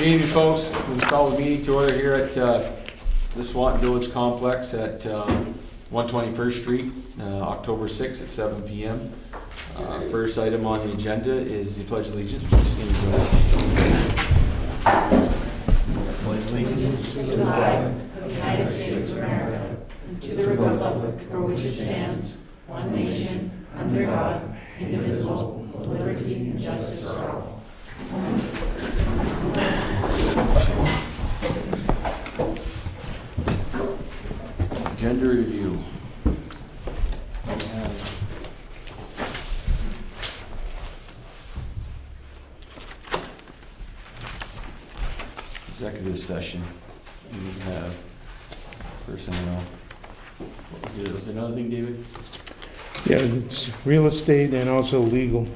Good evening, folks. We call the meeting to order here at the Swanton Village Complex at 121st Street, October 6th at 7 p.m. First item on the agenda is the Pledge of Allegiance. Please stand and join us. Pledge allegiance to the flag of the United States of America and to the republic for which it stands, one nation, under God, indivisible, with liberty and justice for all. Agenda review. Executive session. We have personnel. Was there another thing, David? Yeah, it's real estate and also legal.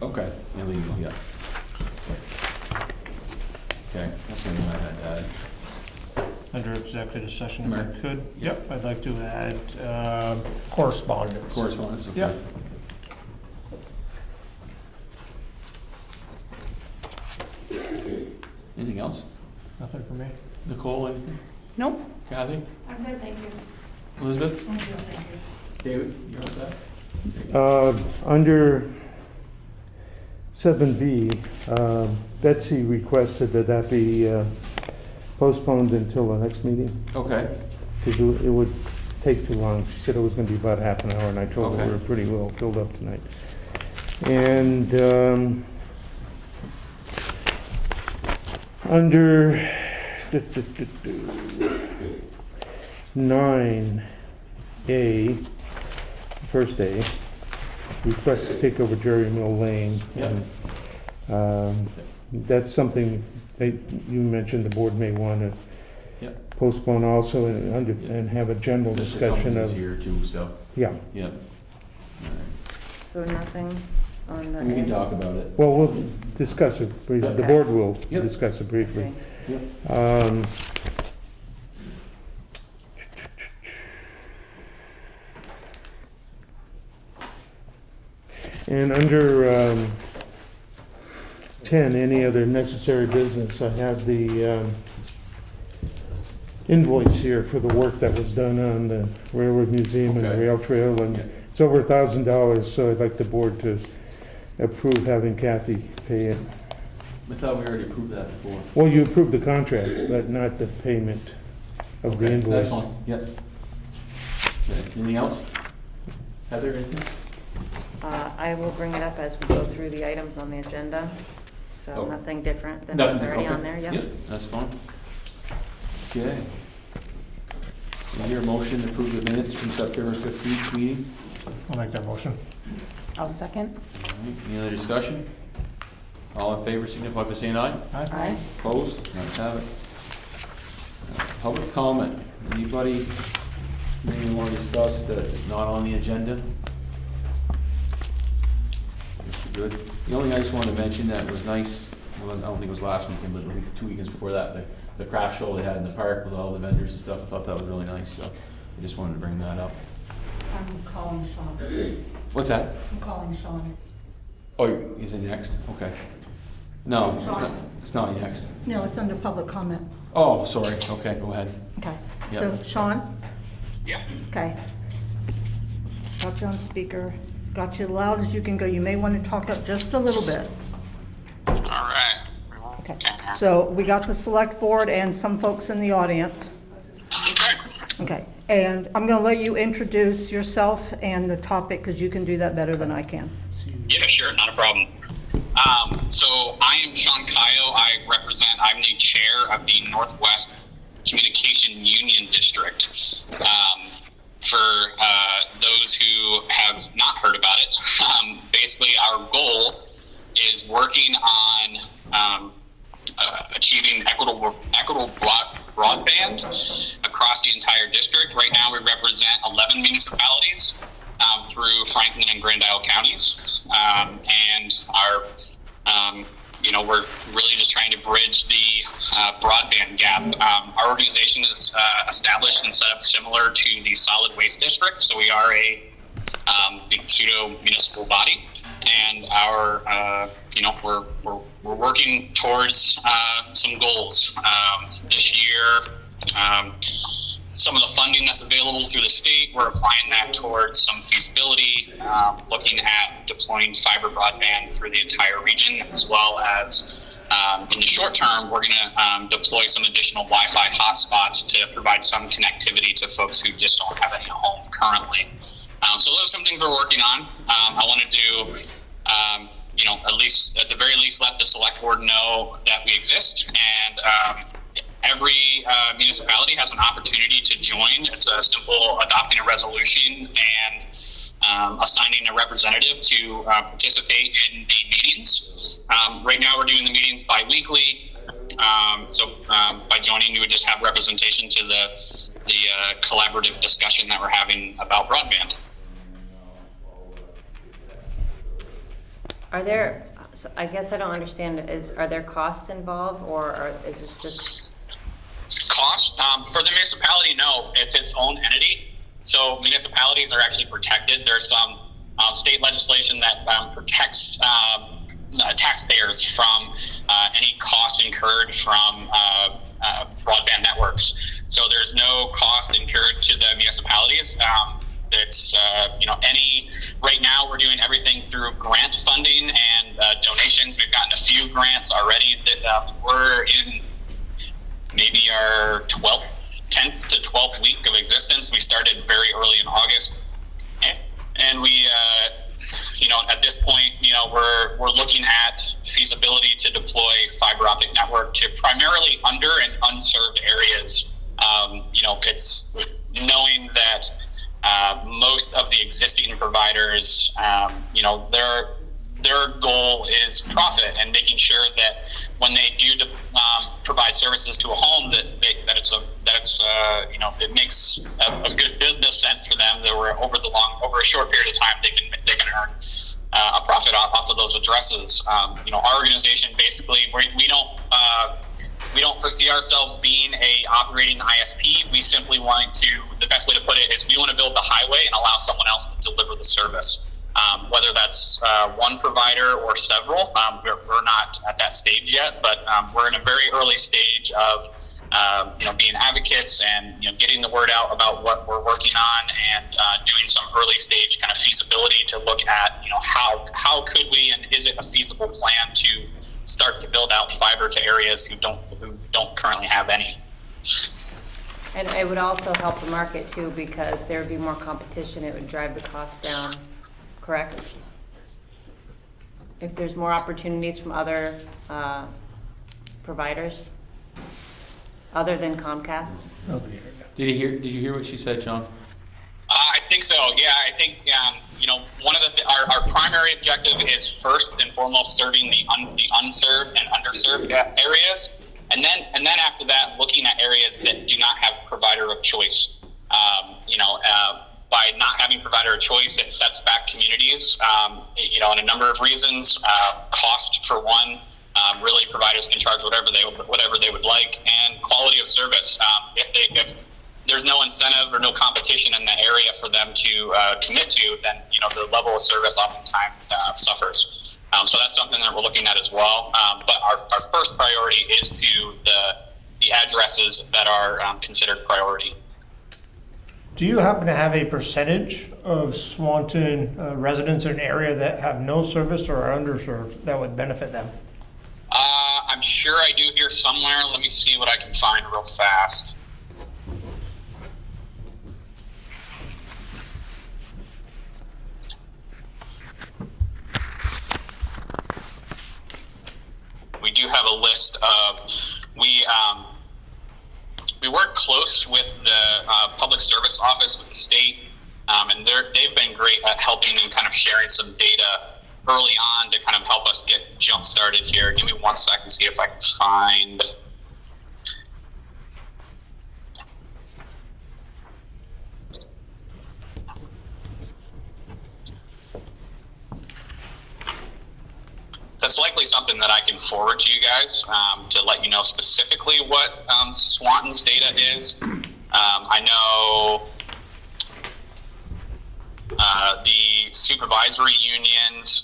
Okay, illegal, yeah. Okay, that's the only one I had to add. Under executive session, if I Right. could. Yep, I'd like to add correspondence. Correspondence, okay. Yep. Anything else? Nothing for me. Nicole, anything? Nope. Kathy? I'm good, thank you. Elizabeth? I'm good, thank you. David, you all set? Under 7B, Betsy requested that that be postponed until the next meeting, Okay, because it would take too long. She said it was going to be about half an hour, and I told her Okay. we were pretty well filled up tonight. And under 9A, first A, request to take over Jerry Mill Lane. Yep. And, that's something that you mentioned the board may want to Yep. postpone also and have a general Mr. discussion Cummings is of, here too, so, yeah. yep. So nothing on the. We can talk about it. Well, we'll discuss it, the Okay. board will Yep. discuss it briefly. Yep. And under 10, any other necessary business, I have the invoice here for the work that was done on the Railroad Museum and the Okay. rail trail, and Yeah. it's over $1,000, so I'd like the board to approve having Kathy pay it. I thought we already approved that before. Well, you approved the contract, but not the payment of the Okay, invoice. That's fine, yep. Okay, anything else? Heather, anything? I will bring it up as we go through the items on the agenda. So Oh. nothing different than Nothing, what's already okay. on there, yep. Yep, that's fine. Okay. Is there a motion to approve the minutes from September 15th meeting? I'll make that motion. I'll second. All right, any other discussion? All in favor, signify by saying aye. Aye. Opposed? Nice have it. Public comment. Anybody maybe want to discuss that is not on the agenda? Good. The only thing I just wanted to mention that was nice, I don't think it was last weekend, but I think 2 weekends before that, the craft show they had in the park with all the vendors and stuff, I thought that was really nice, so I just wanted to bring that up. I'm calling Sean. What's that? I'm calling Sean. Oh, is it next? Okay. No, it's not next. No, it's under public comment. Oh, sorry, okay, go ahead. Okay. Yep. So, Sean? Yeah. Okay. Got you on speaker. Got you loud as you can go. You may want to talk up just a little bit. All right. Okay. So we got the select board and some folks in the audience. Okay. Okay. And I'm going to let you introduce yourself and the topic because you can do that better than I can. Yeah, sure, not a problem. So I am Sean Caio. I'm the chair of the Northwest Communication Union District. For those who have not heard about it, basically our goal is working on achieving equitable broadband across the entire district. Right now we represent 11 municipalities through Franklin and Grand Isle counties, and our we're really just trying to bridge the broadband gap. Our organization is established and set up similar to the solid waste district, so we are a pseudo municipal body, and our we're working towards some goals this year. Some of the funding that's available through the state, we're applying that towards some feasibility, looking at deploying fiber broadband through the entire region, as well as in the short term, we're going to deploy some additional Wi-Fi hotspots to provide some connectivity to folks who just don't have any at home currently. So those are some things we're working on. I want to do, at the very least, let the select board know that we exist, and every municipality has an opportunity to join. It's a simple adopting a resolution and assigning a representative to participate in the meetings. Right now, we're doing the meetings bi-weekly. So by joining, you would just have representation to the collaborative discussion that we're having about broadband. Are there, so I guess I don't understand, are there costs involved, or is this just? Cost for the municipality? No, it's its own entity. So municipalities are actually protected. There's some state legislation that protects taxpayers from any costs incurred from broadband networks. So there's no cost incurred to the municipalities. It's right now we're doing everything through grant funding and donations. We've gotten a few grants already that we're in maybe our 10th to 12th week of existence. We started very early in August, and we, at this point, we're looking at feasibility to deploy fiber optic network to primarily under and unserved areas. It's knowing that most of the existing providers, their goal is profit, and making sure that when they do provide services to a home, it makes a good business sense for them. That over a short period of time, they can earn a profit off of those addresses. Our organization basically we don't foresee ourselves being a operating ISP. We simply the best way to put it is we want to build the highway and allow someone else to deliver the service. Whether that's one provider or several, we're not at that stage yet, but we're in a very early stage of being advocates and getting the word out about what we're working on, and doing some early stage kind of feasibility to look at how could we, and is it a feasible plan to start to build out fiber to areas who don't currently have any. And it would also help the market too, because there would be more competition. It would drive the cost down, correct? If there's more opportunities from other providers, other than Comcast? Did you hear what she said, Sean? I think so. Yeah, I think one of our primary objective is first and foremost serving the unserved and underserved areas, and then after that, looking at areas that do not have provider of choice. By not having provider of choice, it sets back communities. In a number of reasons. Cost for one. Really, providers can charge whatever they would like, and quality of service. If there's no incentive or no competition in the area for them to commit to, then the level of service oftentimes suffers. So that's something that we're looking at as well. But our first priority is to the addresses that are considered priority. Do you happen to have a percentage of Swanton residents in an area that have no service or are underserved that would benefit them? I'm sure I do here somewhere. Let me see what I can find real fast. We do have a list of, we work close with the public service office with the state, and they've been great at helping and kind of sharing some data early on to kind of help us get jump started here. Give me 1 second, see if I can find. That's likely something that I can forward to you guys to let you know specifically what Swanton's data is. I know the supervisory unions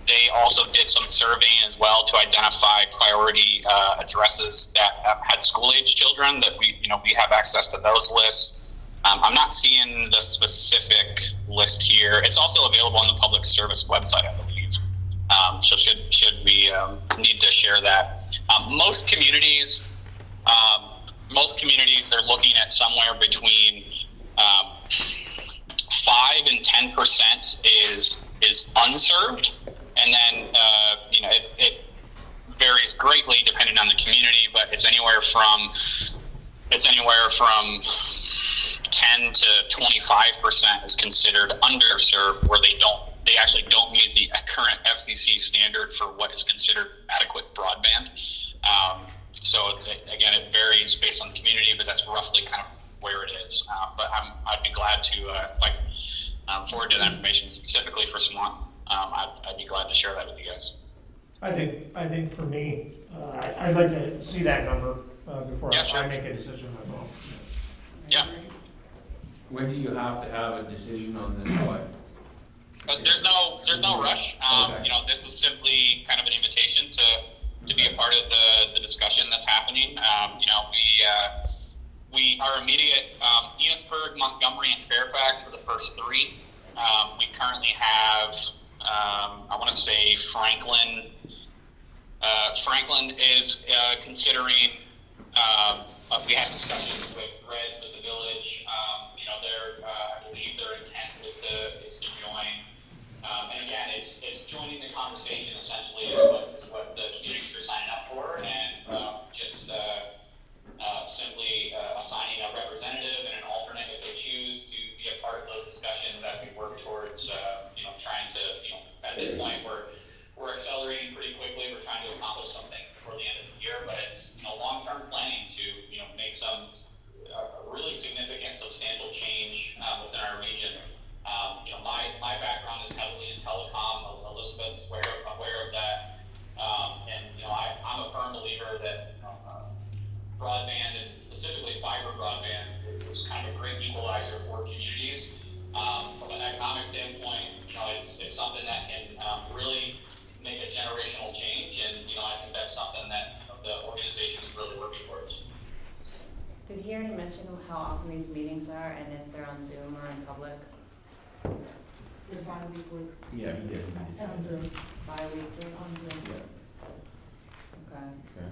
They also did some surveying as well to identify priority addresses that had school-age children. That we have access to those lists. I'm not seeing the specific list here. It's also available on the public service website, I believe. So should we need to share that? Most communities, they're looking at somewhere between 5 and 10% is unserved, and then it varies greatly depending on the community, but it's anywhere from 10 to 25% is considered underserved, where they actually don't meet the current FCC standard for what is considered adequate broadband. So again, it varies based on the community, but that's roughly kind of where it is. But I'd be glad to, if I forward that information specifically for Swanton, I'd be glad to share that with you guys. I think for me, I'd like to see that number before Yeah, sure. I make a decision as well. Yeah. When do you have to have a decision on this by? There's no rush. Okay. This is simply kind of an invitation to be a part of the discussion that's happening. Our immediate Enosburg, Montgomery, and Fairfax were the first three. We currently have, I want to say Franklin. Franklin is considering. We had discussions with Reg, with the village. I believe their intent is to join. And again, it's joining the conversation essentially is what the communities are signing up for, and simply assigning a representative and an alternate if they choose to be a part of those discussions as we work towards trying to at this point we're accelerating pretty quickly. We're trying to accomplish some things before the end of the year, but it's long-term planning to make some really significant, substantial change within our region. My background is heavily in telecom. Elizabeth's aware of that, and I'm a firm believer that broadband, and specifically fiber broadband, is kind of a great equalizer for communities. From an economic standpoint, it's something that can really make a generational change, and I think that's something that the organization is really working towards. Did he already mention how often these meetings are and if they're on Zoom or in public? It's on weekly. Yeah, he did. On Zoom. Bi-weekly? On Zoom. Yeah. Okay. Okay.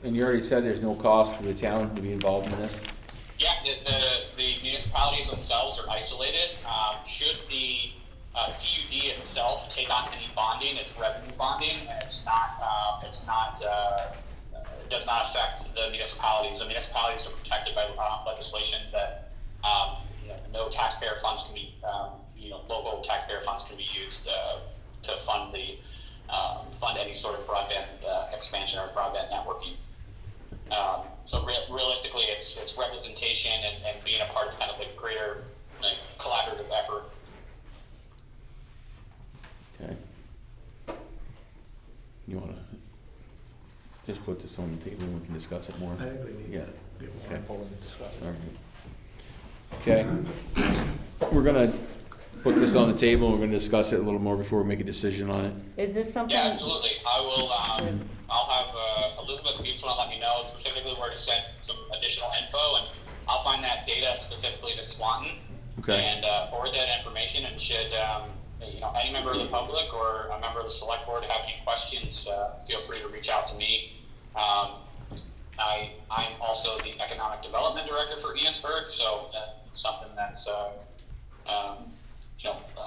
And you already said there's no cost to the town to be involved in this? Yeah, the municipalities themselves are isolated. Should the CUD itself take on any bonding, it's revenue bonding, and it does not affect the municipalities. The municipalities are protected by legislation that no taxpayer funds can be, local taxpayer funds can be used to fund any sort of broadband expansion or broadband networking. So realistically, it's representation and being a part of kind of the greater collaborative effort. Okay. You wanna just put this on the table and we can discuss it more? I think we need Yeah. to get more Okay. forward and discuss All it. right. Okay. We're gonna put this on the table, and we're gonna discuss it a little more before we make a decision on it. Is this something? Yeah, absolutely. I will. I'll have Elizabeth, if you just want to let me know specifically where to send some additional info, and I'll find that data specifically to Swanton. Okay. And forward that information. And should any member of the public or a member of the select board have any questions, feel free to reach out to me. I'm also the economic development director for Enosburg, so that's something that's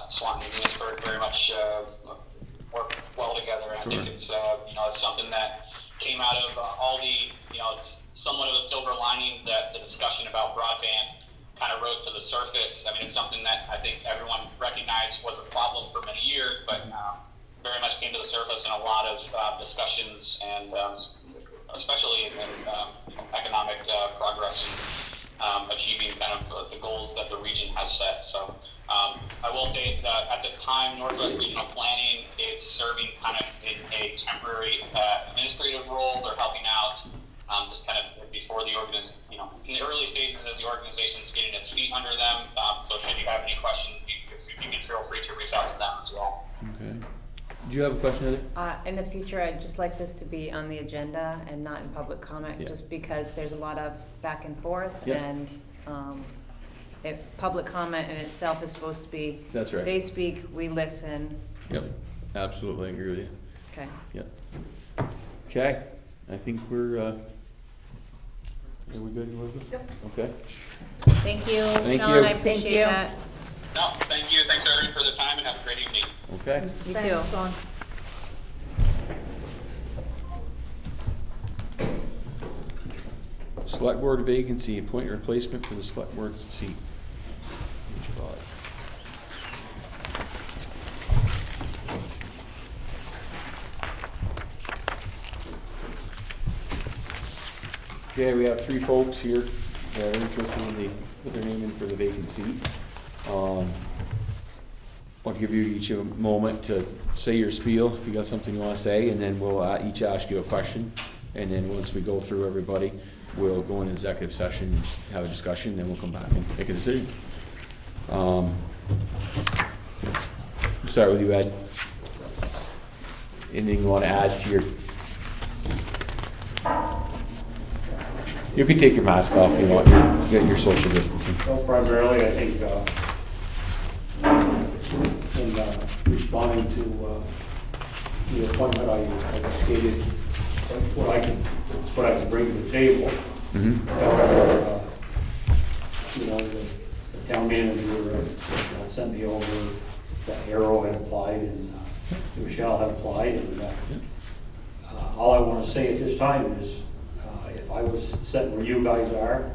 Swanton and Enosburg very much work well together. And Sure. I think it's it's something that came out of all the it's somewhat of a silver lining that the discussion about broadband kind of rose to the surface. I mean, it's something that I think everyone recognized was a problem for many years, but very much came to the surface in a lot of discussions, and especially in economic progress and achieving kind of the goals that the region has set. So I will say that at this time, Northwest Regional Planning is serving kind of in a temporary administrative role. They're helping out just kind of before the in the early stages as the organization's getting its feet under them. So should you have any questions, you can feel free to reach out to them as well. Okay. Do you have a question, Heather? In the future, I'd just like this to be on the agenda and not in public comment, Yeah. just because there's a lot of back and forth, Yeah. and public comment in itself is supposed to be. That's right. They speak, we listen. Yep, absolutely, I agree with you. Okay. Yep. Okay, I think we're, are we good, Elizabeth? Yep. Okay. Thank you, Thank Sean, you. I appreciate you. that. No, thank you. Thanks everybody for the time and have a great evening. Okay. You too. Thanks, Dawn. Select board vacancy, appoint replacement for the select board seat. Page 5. Okay, we have 3 folks here that are interested in the, put their name in for the vacancy. I'll give you each a moment to say your spiel, if you got something you wanna say, and then we'll each ask you a question. And then once we go through everybody, we'll go in executive session and just have a discussion, then we'll come back and make a decision. Start with you, Ed. Anything you wanna add to your? You can take your mask off if you want, you got your social distancing. Well, primarily, I think, in responding to the appointment, I stated what I can bring to the table. However, the town manager sent me over that Arrow had applied and Michelle had applied, and all I want to say at this time is, if I was sitting where you guys are,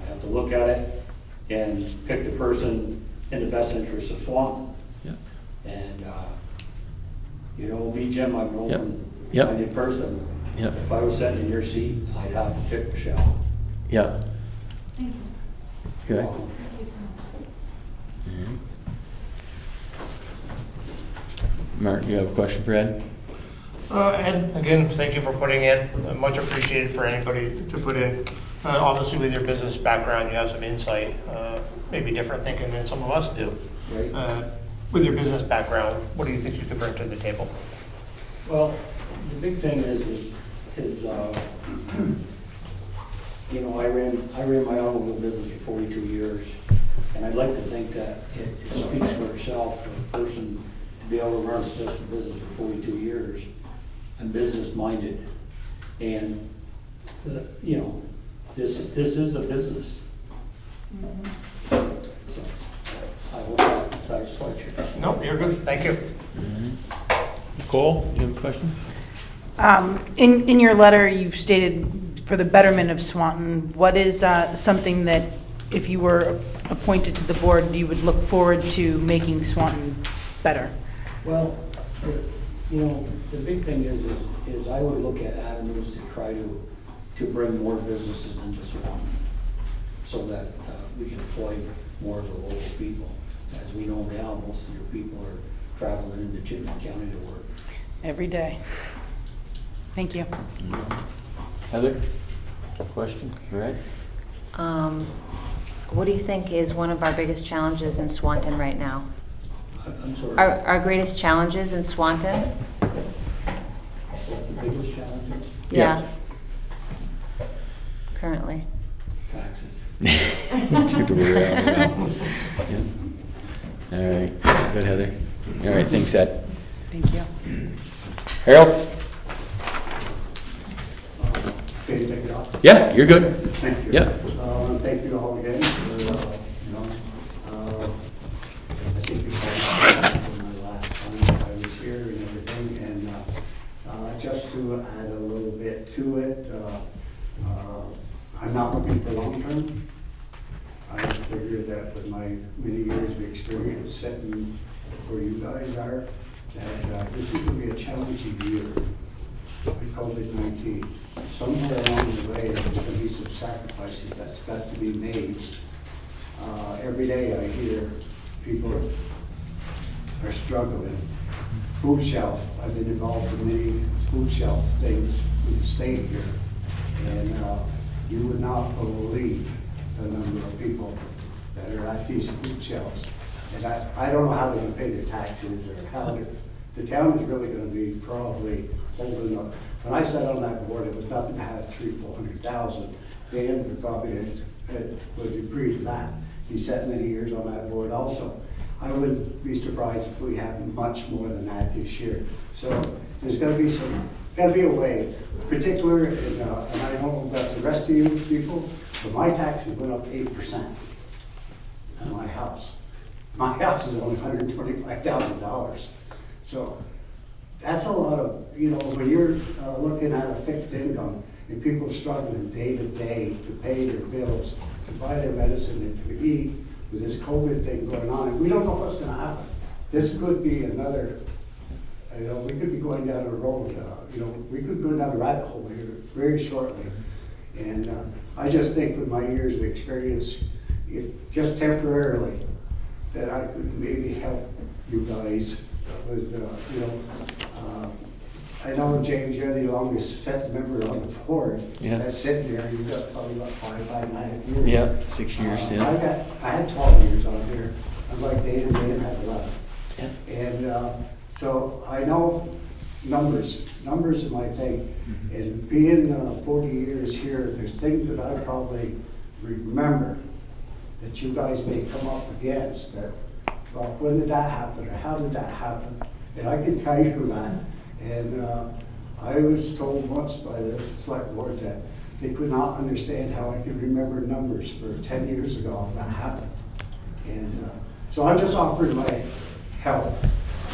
I have to look at it and pick the person in the best interest of Swanton. Yeah. And, me, Jim, I've known Yep. in person. Yep. If I was sitting in your seat, I'd have to pick Michelle. Yeah. Okay. Mark, you have a question for Ed? And again, thank you for putting in, much appreciated for anybody to put in. Obviously, with your business background, you have some insight, maybe different thinking than some of us do. Right. With your business background, what do you think you could bring to the table? Well, the big thing is I ran my automobile business for 42 years, and I'd like to think that it speaks for itself for a person to be able to run a successful business for 42 years and business-minded. And, this is a business. So, I hope that satisfies you. Nope, you're good, thank you. Nicole, you have a question? In your letter, you've stated for the betterment of Swanton, what is something that if you were appointed to the board, you would look forward to making Swanton better? Well, the big thing is I would look at avenues to try to bring more businesses into Swanton so that we can employ more of the local people. As we know now, most of your people are traveling into Chittenden County to work. Every day. Thank you. Heather, question for Ed? What do you think is one of our biggest challenges in Swanton right now? I'm sorry, Our greatest challenges in Swanton? what's the biggest challenge? Yeah. Currently. Taxes. Took the word out of my mouth. Yeah. All right, good, Heather. All right, thanks, Ed. Thank you. Harold? Okay, take it off. Yeah, you're good. Thank you. Yeah. Thank you all again for, I think we from the last time I was here and everything, and just to add a little bit to it, I'm not looking for long-term. I figured that with my many years of experience sitting where you guys are, that this is going to be a challenging year with COVID-19. Somewhere along the way, there's going to be some sacrifices that's got to be made. Every day I hear people are struggling. Food shelf, I've been involved in many food shelf things in the state here. And you would not believe the number of people that are at these food shelves. And I don't know how they're gonna pay their taxes or how the town is really gonna be probably holding up. When I sat on that board, it was nothing to have 300,000-400,000. Dan would probably would agree to that. He sat many years on that board also. I wouldn't be surprised if we had much more than that this year. So there's gotta be a way, particular, and I don't know about the rest of you people, but my taxes went up 8% on my house. My house is only $125,000. So that's a lot of, when you're looking at a fixed income and people struggling day to day to pay their bills, to buy their medicine and to eat with this COVID thing going on, and we don't know what's gonna happen. This could be another, we could be going down a road, we could go down a rabbit hole here very shortly. And I just think with my years of experience, if just temporarily, that I could maybe help you guys with, I know, James, you're the longest set member on the board. Yeah. That's sitting there, you've got probably about 5.5 years. Yeah, 6 years, yeah. I had 12 years on here. I'm like Dan had 11. Yeah. And so I know numbers are my thing. And being 40 years here, there's things that I probably remember that you guys may come up against that, well, when did that happen or how did that happen? And I can tell you that. And I was told once by the select board that they could not understand how I could remember numbers for 10 years ago that happened. And so I'm just offering my help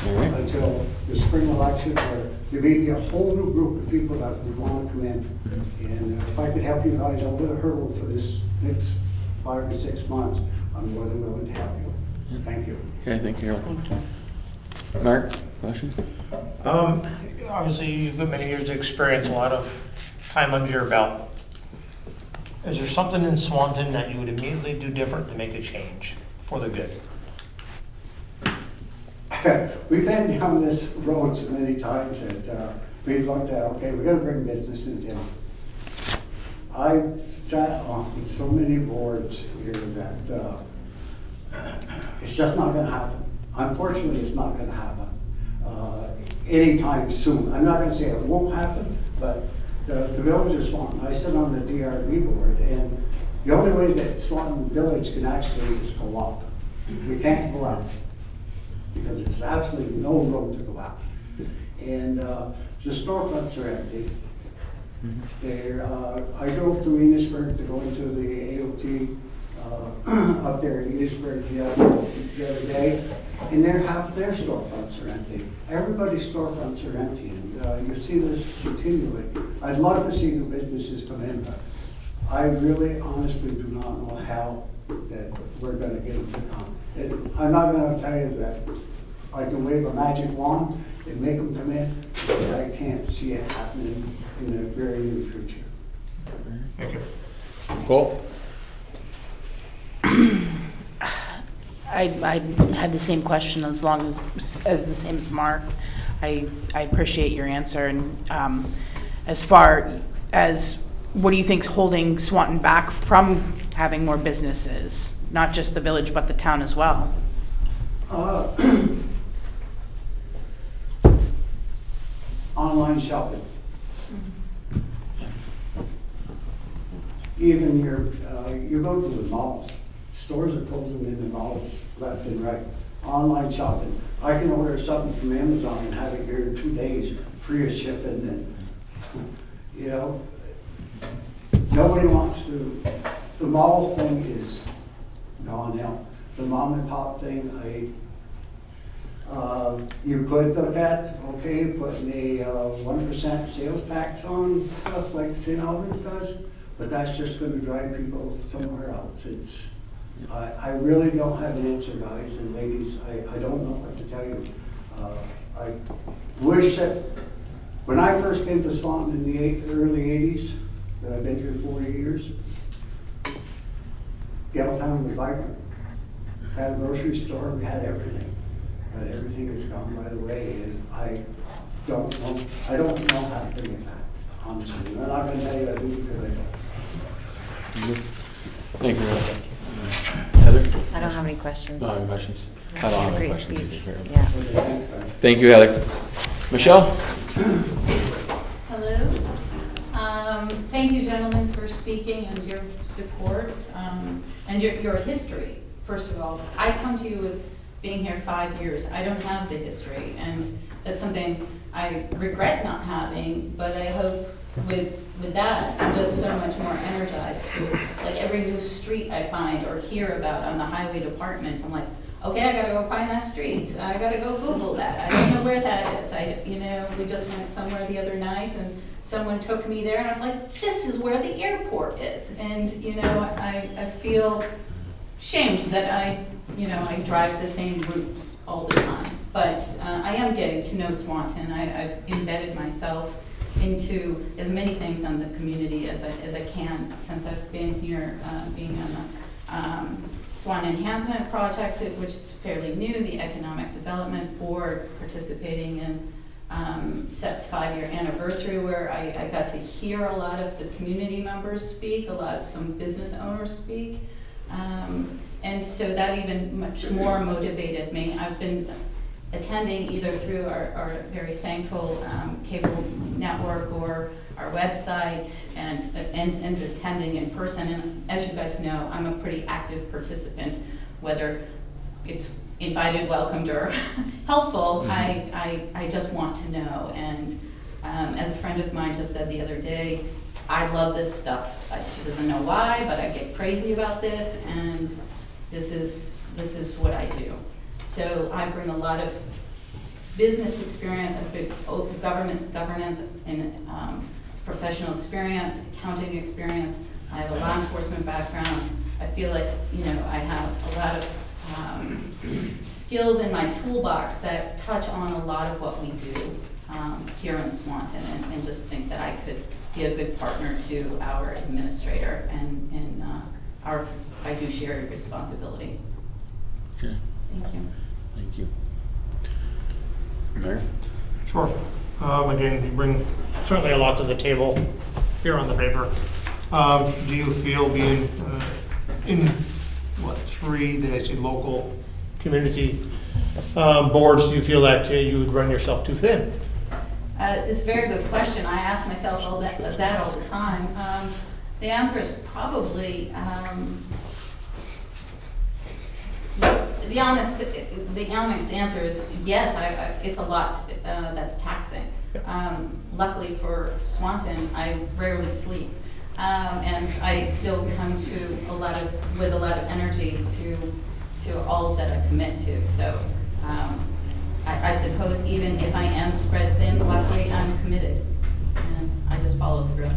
until the spring election, where there may be a whole new group of people that would want to come in. And if I could help you guys over the hurdle for this next 5 or 6 months, I'm more than willing to help you. Thank you. Okay, thank you, Harold. Thank you. Mark, question? Obviously, you've got many years of experience, a lot of time under your belt. Is there something in Swanton that you would immediately do different to make a change for the good? We've been down this road so many times that we've looked at, okay, we're gonna bring business in town. I've sat on so many boards here that it's just not gonna happen. Unfortunately, it's not gonna happen anytime soon. I'm not gonna say it won't happen, but the village of Swanton, I sit on the DRB board, and the only way that Swanton Village can actually is go up. We can't go out, because there's absolutely no room to go out. And the storefronts are empty. I drove to Enosburg to go into the AOT up there in Enosburg the other day, and half their storefronts are empty. Everybody's storefronts are empty, and you see this continually. I'd love to see the businesses come in, but I really honestly do not know how that we're gonna get them to come. I'm not gonna tell you that I can wave a magic wand and make them come in, but I can't see it happening in the very near future. Thank you. Cole? I had the same question as the same as Mark. I appreciate your answer. And as far as what do you think's holding Swanton back from having more businesses, not just the village but the town as well? Online shopping. Even you go to the malls, stores are closing in the malls left and right. Online shopping. I can order something from Amazon and have it here in 2 days, free of shipping, and nobody wants to. The mall thing is gone now. The mom and pop thing, you could look at, okay, putting a 1% sales tax on stuff like St. Albans does, but that's just gonna drive people somewhere else. I really don't have an answer, guys and ladies. I don't know what to tell you. I wish that, when I first came to Swanton in the early 80s, that I've been here 40 years, Galetown was vibrant. Had a grocery store, we had everything. But everything has gone by the way, and I don't know how to bring it back. honestly. And I'm not gonna tell you I do because I don't. Thank you, Heather. I don't have any questions. No other questions? I don't have any Great questions. speech. either. Yeah. Okay, thanks, guys. Thank you, Heather. Michelle? Hello. Thank you, gentlemen, for speaking and your support and your history, first of all. I come to you with being here 5 years. I don't have the history, and that's something I regret not having, but I hope with that, I'm just so much more energized to, like, every new street I find or hear about on the highway department, I'm like, okay, I gotta go find that street. I gotta go Google that. I don't know where that is. We just went somewhere the other night and someone took me there and I was like, this is where the airport is. And, I feel shamed that I drive the same routes all the time. But I am getting to know Swanton. I've embedded myself into as many things on the community as I can since I've been here, being on the Swanton Enhancement Project, which is fairly new, the Economic Development Board, participating in SEP's 5-year anniversary, where I got to hear a lot of the community members speak, some business owners speak, and so that even much more motivated me. I've been attending either through our very thankful cable network or our website and attending in person. And as you guys know, I'm a pretty active participant, whether it's invited, welcomed, or helpful. I just want to know. And as a friend of mine just said the other day, I love this stuff. She doesn't know why, but I get crazy about this, and this is what I do. So I bring a lot of business experience, a big governance, and professional experience, accounting experience. I have a law enforcement background. I feel like I have a lot of skills in my toolbox that touch on a lot of what we do here in Swanton, and just think that I could be a good partner to our administrator and our fiduciary responsibility. Okay, Thank you. thank you. Mayor? Sure. Again, you bring certainly a lot to the table here on the paper. Do you feel being in, 3, did I say local community boards, do you feel that you would run yourself too thin? It's a very good question. I ask myself all that all the time. The answer is probably, the honest answer is yes. It's a lot that's taxing. Luckily for Swanton, I rarely sleep, and I still come to with a lot of energy to all that I commit to. So I suppose even if I am spread thin, luckily I'm committed, and I just follow through.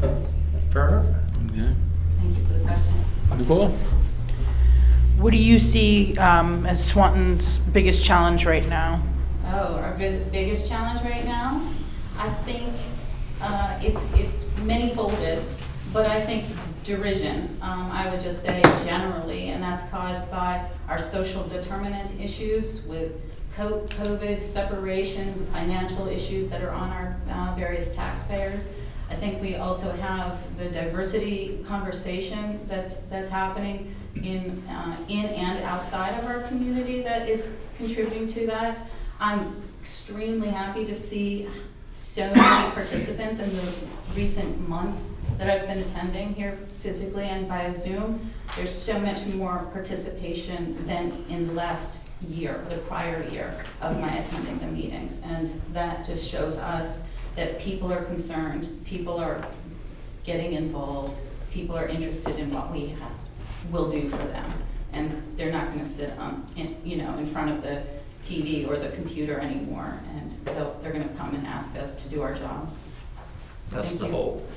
Fair enough. Yeah. Thank you for the question. Nicole? What do you see as Swanton's biggest challenge right now? Oh, our biggest challenge right now? I think it's many-folded, but I think derision, I would just say generally, and that's caused by our social determinant issues with COVID, separation, financial issues that are on our various taxpayers. I think we also have the diversity conversation that's happening in and outside of our community that is contributing to that. I'm extremely happy to see so many participants in the recent months that I've been attending here physically and via Zoom. There's so much more participation than in the last year, the prior year of my attending the meetings. And that just shows us that people are concerned, people are getting involved, people are interested in what we will do for them. And they're not gonna sit in front of the TV or the computer anymore, and they're gonna come and ask us to do our job. That's Thank the you. hope.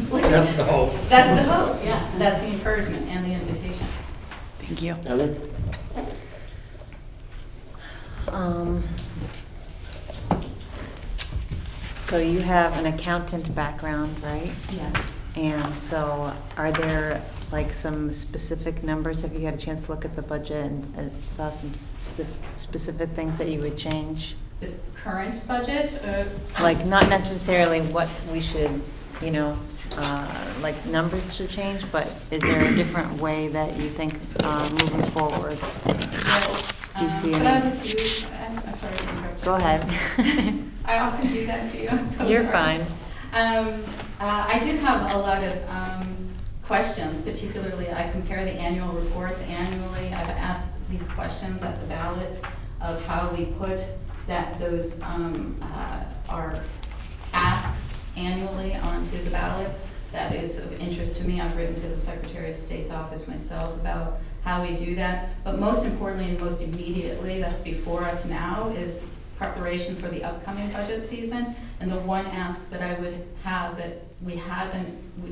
That's the hope. That's the hope, yeah. That's the encouragement and the invitation. Thank you. Heather? So you have an accountant background, right? Yeah. And so are there like some specific numbers? Have you had a chance to look at the budget and saw some specific things that you would change? The current budget, Like not necessarily what we should you know, like numbers should change, but is there a different way that you think moving forward? Do you see But I have any? a few, I'm sorry to interrupt. Go ahead. I often do that to you, I'm so sorry. You're fine. I do have a lot of questions, particularly I compare the annual reports annually. I've asked these questions at the ballot of how we put those our asks annually onto the ballots. That is of interest to me. I've written to the Secretary of State's office myself about how we do that. But most importantly and most immediately, that's before us now, is preparation for the upcoming budget season. And the one ask that I would have that we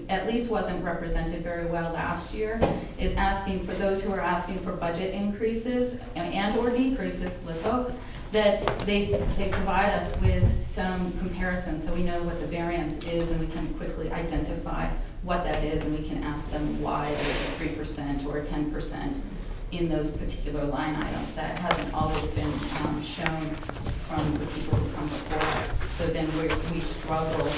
at least wasn't represented very well last year, is asking for those who are asking for budget increases and or decreases, let's hope, that they provide us with some comparison so we know what the variance is and we can quickly identify what that is, and we can ask them why there's a 3% or a 10% in those particular line items. That hasn't always been shown from the people who come before us. So then we struggle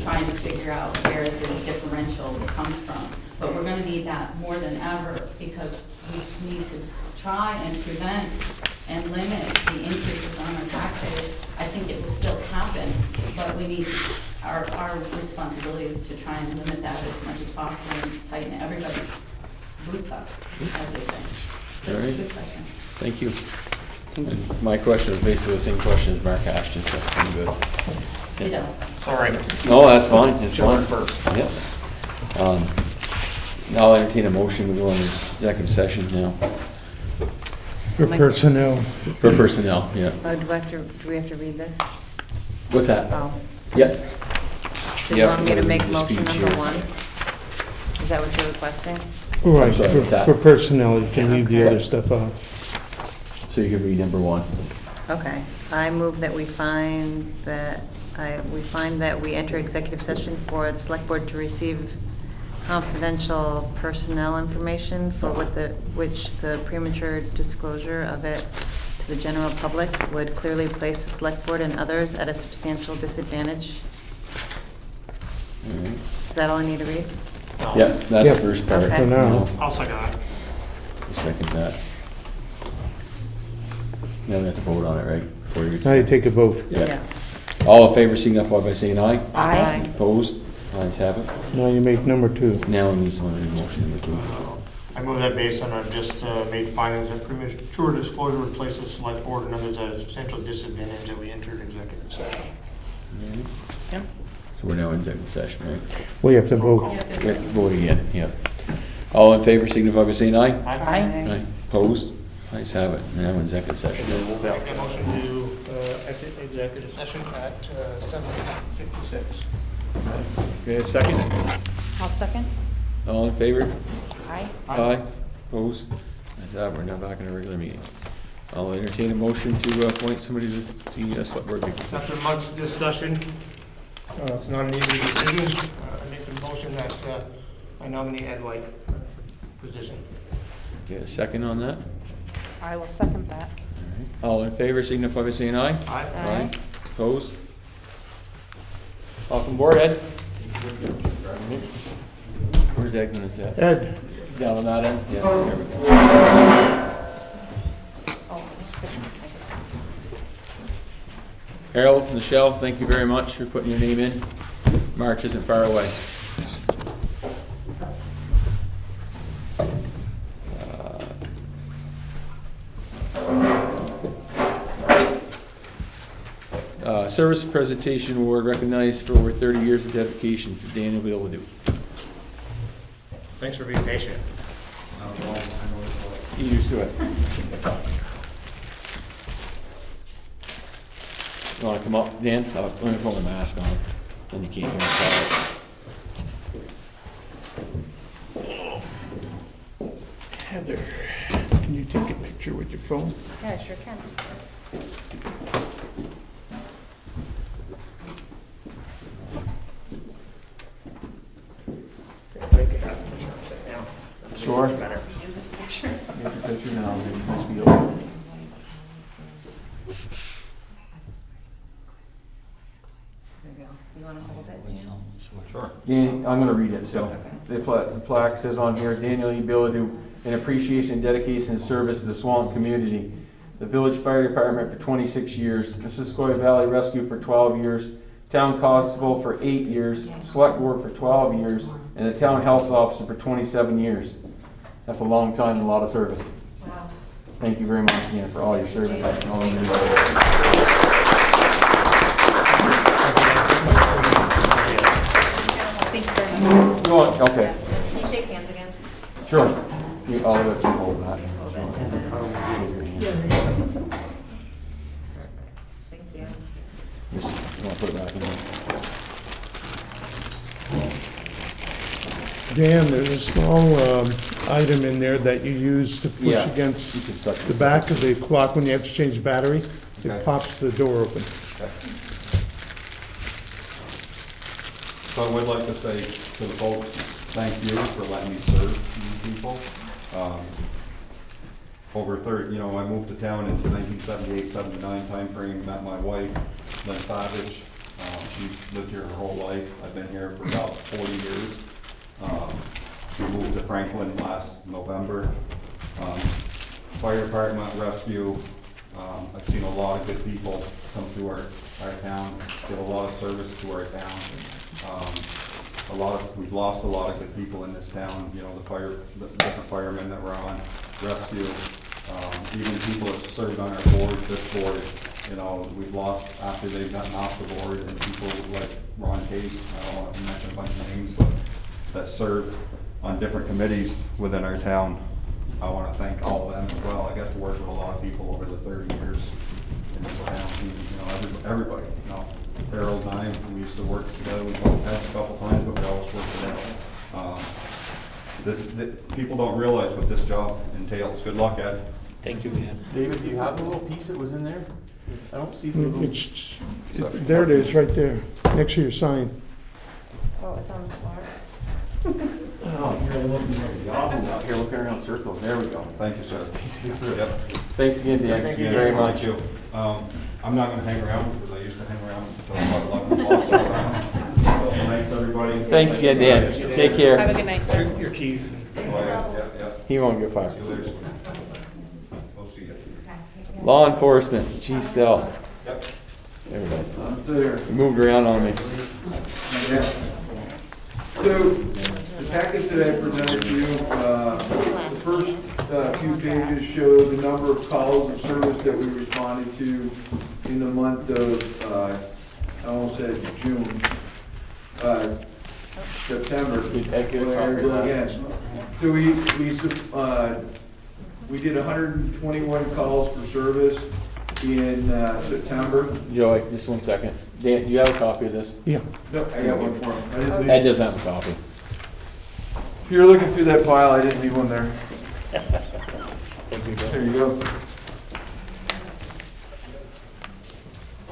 trying to figure out where the differential comes from. But we're going to need that more than ever, because we need to try and prevent and limit the increases on our taxpayers. I think it will still happen, but we need, our responsibility is to try and limit that as much as possible and tighten everybody's boots up, as they say. All right. Good question. Thank you. And my question is basically the same question as Mark Ashton, so I'm good. Ditto. Sorry. No, that's fine, it's fine. First. Yep. Now I'll entertain a motion, we go into executive session now. For personnel. For personnel, yeah. Oh, do we have to read this? What's that? Oh, Yep. so you Yep, want me to make the motion speech number here. 1? Is that what you're requesting? Right, sorry, what's that? for personnel, you can leave the Okay. other stuff off. So you can read number 1. Okay, I move that we find that we enter executive session for the select board to receive confidential personnel information for which the premature disclosure of it to the general public would clearly place the select board and others at a substantial disadvantage. Is that all I need to read? No. Yep, that's Yep. the first part. Okay. For now. No, I'll second that. you second that. Now we have to vote on it, right? Before you Now you take a vote. Yeah. All in favor, signify by saying aye. Aye. Opposed? Ayes have it. Now you make number 2. Now we need someone to read motion number 2. I move that based on our just made findings that premature disclosure would place the select board and others at a substantial disadvantage that we entered executive session. So we're now in executive session, right? We have to vote. Yeah, vote again, yeah. All in favor, signify by saying aye. Aye. Opposed? Ayes have it. Now in executive session. Make that motion to exit executive session at 7:56. Okay, a second? I'll second. All in favor? Aye. Aye. Opposed? Ayes have it. We're now back in a regular meeting. I'll entertain a motion to appoint somebody to the select board vacancy. After much discussion, it's not an easy decision. I make the motion that I nominate Ed White for position. Get a second on that? I will second that. All in favor, signify by saying aye. Aye. Opposed? Welcome aboard, Ed. Where's Ed gonna sit? Ed? Down on that end? Yeah, there we go. Harold, Michelle, thank you very much for putting your name in. March isn't far away. Service Presentation Award recognized for over 30 years of dedication to Daniel Villadue. Thanks for being patient. You used to it. You wanna come up, Dan? Let me put my mask on, then you can't hear me. Heather, can you take a picture with your phone? Yeah, I sure can. Sure. Better. Get your picture now, it must be over. There you go. You wanna hold it? Dan? Sure. I'm gonna read it, so. The plaque says on here, Daniel E. Bilodeau, in appreciation, dedication, and service to the Swanton community. The Village Fire Department for 26 years, Missisquoi Valley Rescue for 12 years, Town Constable for 8 years, Select Board for 12 years, and the Town Health Officer for 27 years. That's a long time and a lot of service. Wow. Thank you very much again for all your service. Thank you very much. You want, okay, Can you shake hands again? sure. I'll let you hold that. Thank you. Just, you want to put it back in there? Dan, there's a small item in there that you use to Yeah. push against You can suck the it. back of the clock when you have to change the battery. Okay. It pops the door open. So I would like to say to the folks, thank you for letting me serve these people. Over 30, you know, I moved to town in the 1978-79 timeframe, met my wife, Lynn Savage. She's lived here her whole life. I've been here for about 40 years. We moved to Franklin last November. Fire department, rescue, I've seen a lot of good people come through our town, give a lot of service to our town. We've lost a lot of good people in this town, you know, the different firemen that were on rescue, even people that served on our board, this board, you know, we've lost after they've gotten off the board, and people like Ron Case, I don't want to mention a bunch of names, but that served on different committees within our town. I want to thank all of them as well. I got to work with a lot of people over the 30 years in this town, you know, everybody, you know. Harold and I, we used to work together, we both had a couple times, but we always worked together. People don't realize what this job entails. Good luck, Ed. Thank you, Dan. David, do you have the little piece that was in there? I don't see the little. There it is, right there, next to your sign. Oh, it's on the floor. Oh, you're looking at the job out here, looking around circles. There we go. Thank you, sir. Yep. Thanks Thanks again, Dan. again. Thank you very much. Thank you. I'm not gonna hang around because I used to hang around until about 11 o'clock sometimes. So, thanks, everybody. Thanks again, Dan. Take care. Have a good night, sir. Your keys. Oh, yeah. He won't get fired. See you later. We'll see you. Law Enforcement, Chief Stell. Yep. There it is. There. You moved around on me. Yeah. So, the package that I presented to you, the first few pages show the number of calls of service that we responded to in the month of, I almost said June, September. Again. So we did 121 calls for service in September. Joey, just 1 second. Dan, do you have a copy of this? Yeah. No, I got one for him. I didn't leave- Ed doesn't have a copy. If you're looking through that pile, I didn't leave one there. There you go.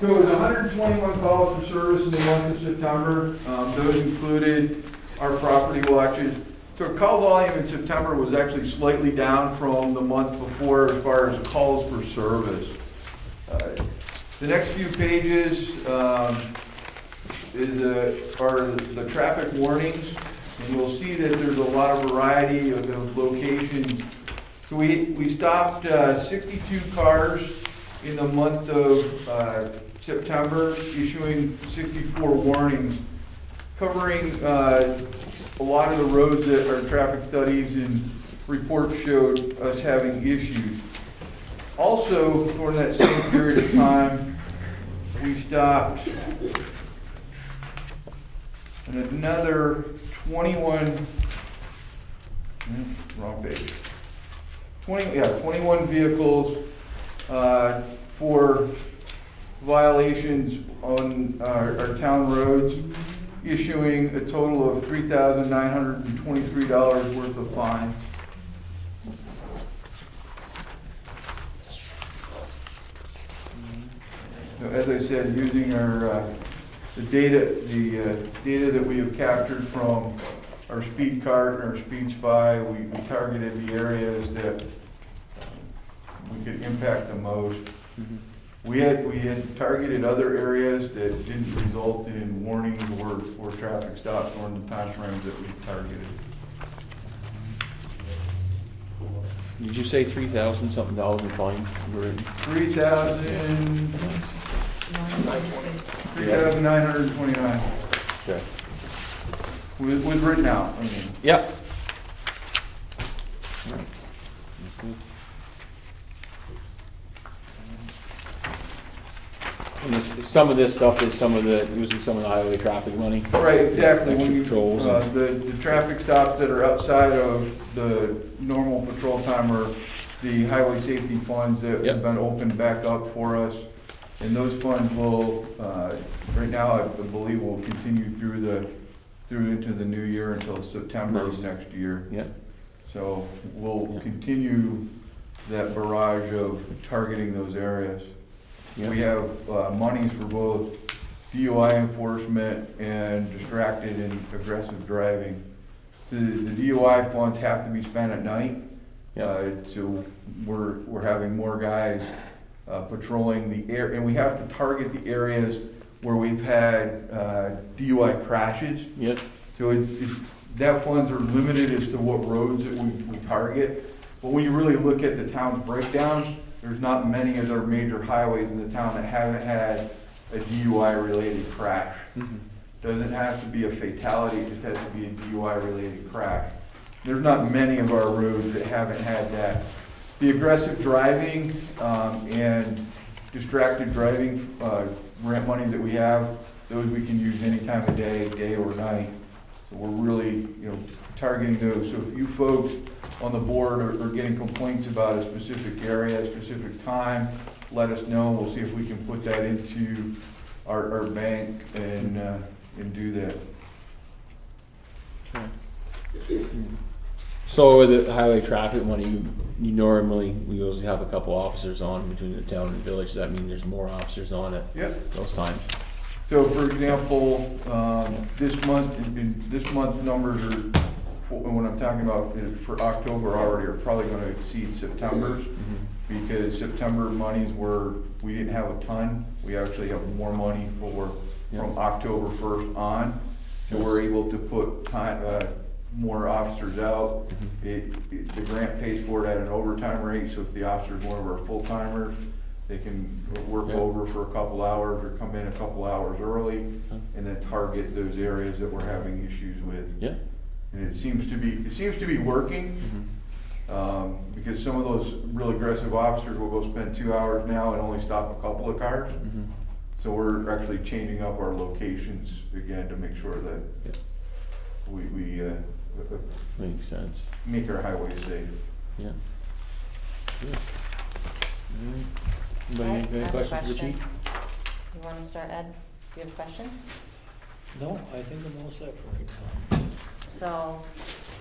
So it was 121 calls for service in the month of September. Those included our property watches. So call volume in September was actually slightly down from the month before as far as calls for service. The next few pages are the traffic warnings, and you'll see that there's a lot of variety of locations. So we stopped 62 cars in the month of September, issuing 64 warnings, covering a lot of the roads that our traffic studies and reports showed us having issues. Also, during that same period of time, we stopped another 21, wrong page, 21 vehicles for violations on our town roads, issuing a total of $3,923 worth of fines. So as I said, using our the data that we have captured from our speed cart and our speed spy, we targeted the areas that we could impact the most. We had targeted other areas that didn't result in warnings or traffic stops during the time frames that we targeted. Did you say 3,000 something dollars in fines were in? 3,929 Okay. was written out, I mean. Yep. Alright. That's good. And some of this stuff is using some of the highway traffic money. Right, exactly. Extra When you, patrols and- the traffic stops that are outside of the normal patrol time are the highway safety funds that Yep. have been opened back up for us. And those funds will, right now, I believe will continue through into the new year until September Nice. of next year. Yeah. So we'll Yeah. continue that barrage of targeting those areas. Yeah. We have monies for both DUI enforcement and distracted and aggressive driving. The DUI funds have to be spent at night. So we're having more guys patrolling the area, and we have to target the areas where we've had DUI crashes. Yep. So that funds are limited as to what roads that we target. But when you really look at the town's breakdown, there's not many of their major highways in the town that haven't had a DUI-related crash. Mm-hmm. Doesn't have to be a fatality, it just has to be a DUI-related crash. There's not many of our roads that haven't had that. The aggressive driving and distracted driving grant money that we have, those we can use any time of day, day or night. So we're really, targeting those. So if you folks on the board are getting complaints about a specific area, a specific time, let us know. We'll see if we can put that into our bank and do that. So with the highway traffic money, we usually have a couple officers on between the town and the village. Does that mean there's more officers on it? Yep. Those times? So for example, this month numbers are, when I'm talking about for October already, are probably gonna exceed September's. Because September monies we didn't have a ton. We actually have more money from October 1st on. So we're able to put more officers out. The grant pays for it at an overtime rate, so if the officer is one of our full-timers, they can work over for a couple hours or come in a couple hours early and then target those areas that we're having issues with. Yeah. And it seems to be working. Because some of those real aggressive officers will go spend 2 hours now and only stop a couple of cars. So we're actually changing up our locations again to make sure that we Makes sense. make our highways safe. Yeah. Good. Anybody have any questions for the chief? You want to start, Ed? Do you have a question? No, I think I'm all set for right now. So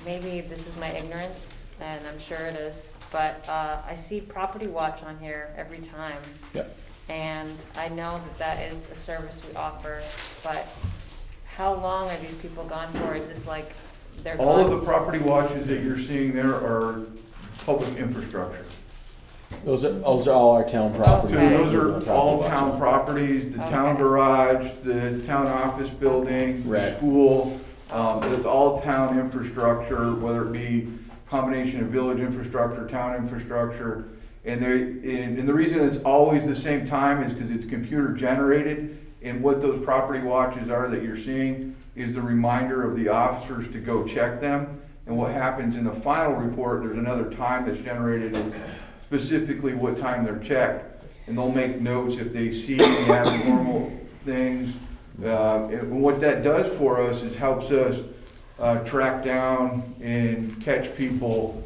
maybe this is my ignorance, and I'm sure it is, but I see Property Watch on here every time. Yep. And I know that is a service we offer, but how long are these people gone for? Is this like they're gone? All of the property watches that you're seeing there are public infrastructure. Those are all our town properties. Okay. So those are all Property watch town on. properties, the town Okay. garage, the town office building, the Right. school. It's all town infrastructure, whether it be combination of village infrastructure, town infrastructure. And the reason it's always the same time is because it's computer generated. And what those property watches are that you're seeing is the reminder of the officers to go check them. And what happens in the final report, there's another time that's generated, and specifically what time they're checked. And they'll make notes if they see any abnormal things. And what that does for us is helps us track down and catch people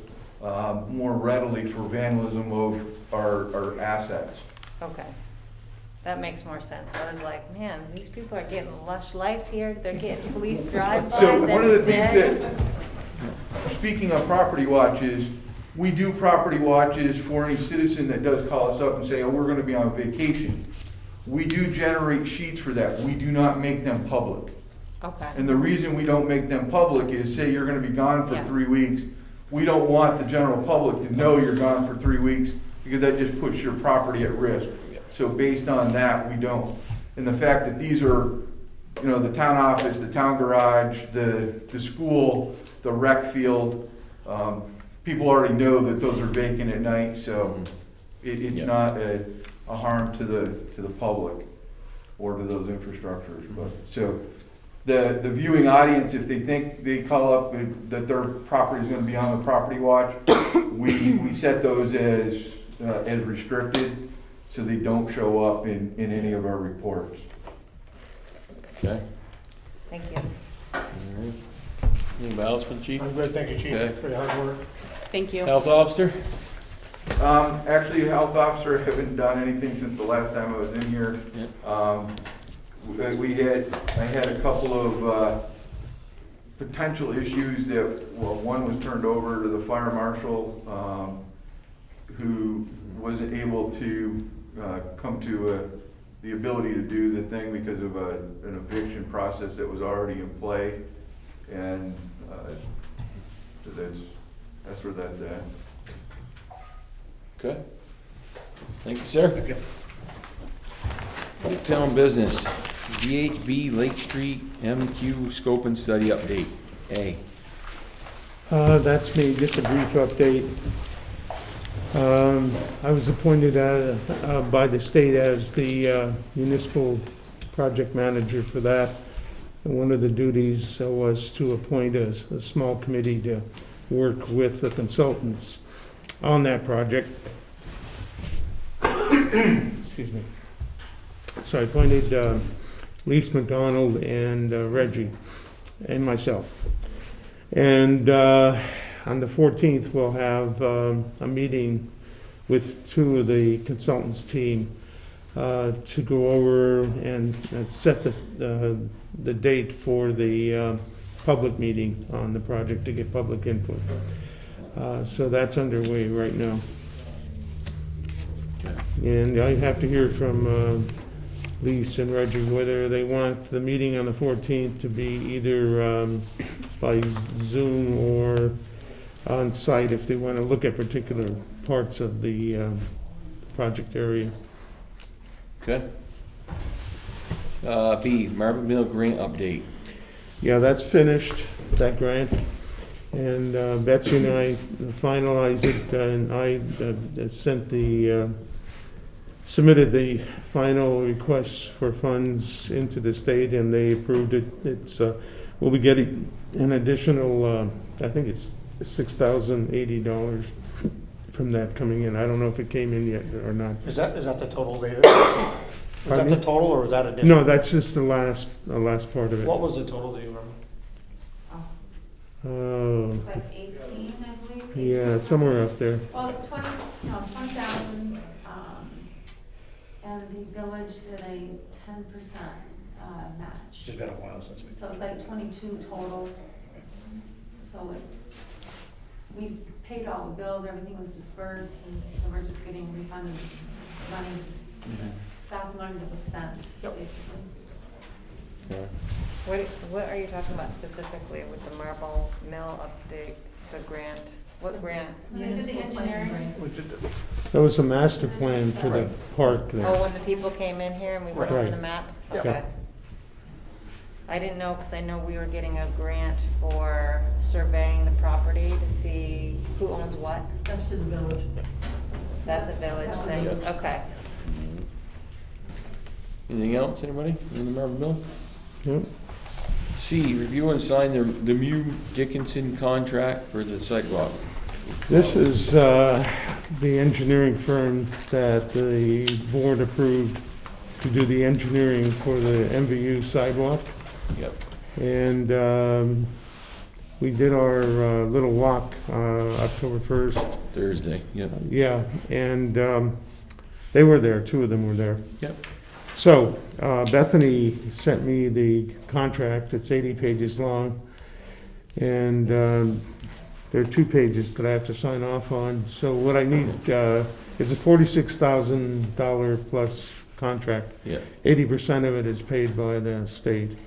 more readily for vandalism of our assets. Okay. That makes more sense. I was like, man, these people are getting lush life here. They're getting police drive-by. So one of the things they're that, speaking of property watches, we do property watches for any citizen that does call us up and say, oh, we're gonna be on vacation. We do generate sheets for that. We do not make them public. Okay. And the reason we don't make them public is, say you're gonna be gone for Yeah. 3 weeks. We don't want the general public to know you're gone for 3 weeks because that just puts your property at risk. So based on that, we don't. And the fact that these are, you know, the town office, the town garage, the school, the rec field, people already know that those are vacant at night, so it's Yeah. not a harm to the public or to those infrastructures. But, so the viewing audience, if they think they call up that their property is gonna be on the property watch, we set those as restricted, so they don't show up in any of our reports. Okay. Thank you. All right. Anybody else for the chief? I'm good, thank you, Okay. Chief, for your hard work. Thank you. Health officer? Actually, health officer, haven't done anything since the last time I was in here. I had a couple of, potential issues that, well, one was turned over to the fire marshal, who wasn't able to, come to, the ability to do the thing because of an eviction process that was already in play. And, so that's where that's at. Okay. Thank you, sir. Town business, VHB Lake Street MQ scope and study update, A. That's me, just a brief update. I was appointed by the state as the municipal project manager for that. And one of the duties was to appoint a small committee to work with the consultants on that project. Excuse me. So I appointed Lise McDonald and Reggie and myself. And on the 14th, we'll have a meeting with two of the consultants' team to go over and set the date for the public meeting on the project to get public input. So that's underway right now. And I have to hear from Lise and Reggie whether they want the meeting on the 14th to be either by Zoom or on site if they want to look at particular parts of the project area. Okay. B, Marvin Mill grant update. Yeah, that's finished, that grant. And Betsy and I finalized it, and I submitted the final request for funds into the state, and they approved it. We'll be getting an additional, I think it's $6,080 from that coming in. I don't know if it came in yet or not. Is that the total, David? Is that the total, or is that additional? No, that's just the last part of it. What was the total, do you remember? It's like 18, I believe. Yeah, somewhere up there. Well, it's 20,000, and the village did a 10% match. It's just been a while since we. So it's like 22 total. So we paid all the bills, everything was dispersed, and we're just getting refunded money, back money that was spent, basically. What are you talking about specifically with the Marble Mill update, the grant? What grant? When they did the engineering. That was a master plan for the park there. Oh, when the people came in here and we went over Right. the map? Yeah. Okay. I didn't know, because I know we were getting a grant for surveying the property to see who owns what. That's to the village. That's a village thing, okay. Anything else, anybody in the Marvin Mill? Yep. C, review and sign the Mew Dickinson contract for the sidewalk. This is the engineering firm that the board approved to do the engineering for the MVU sidewalk. Yep. And we did our little walk October 1st. Thursday, yep. Yeah, and they were there, two of them were there. Yep. So Bethany sent me the contract, it's 80 pages long, and there are 2 pages that I have to sign off on. So what I need is a $46,000 plus contract. Yeah. 80% of it is paid by the state.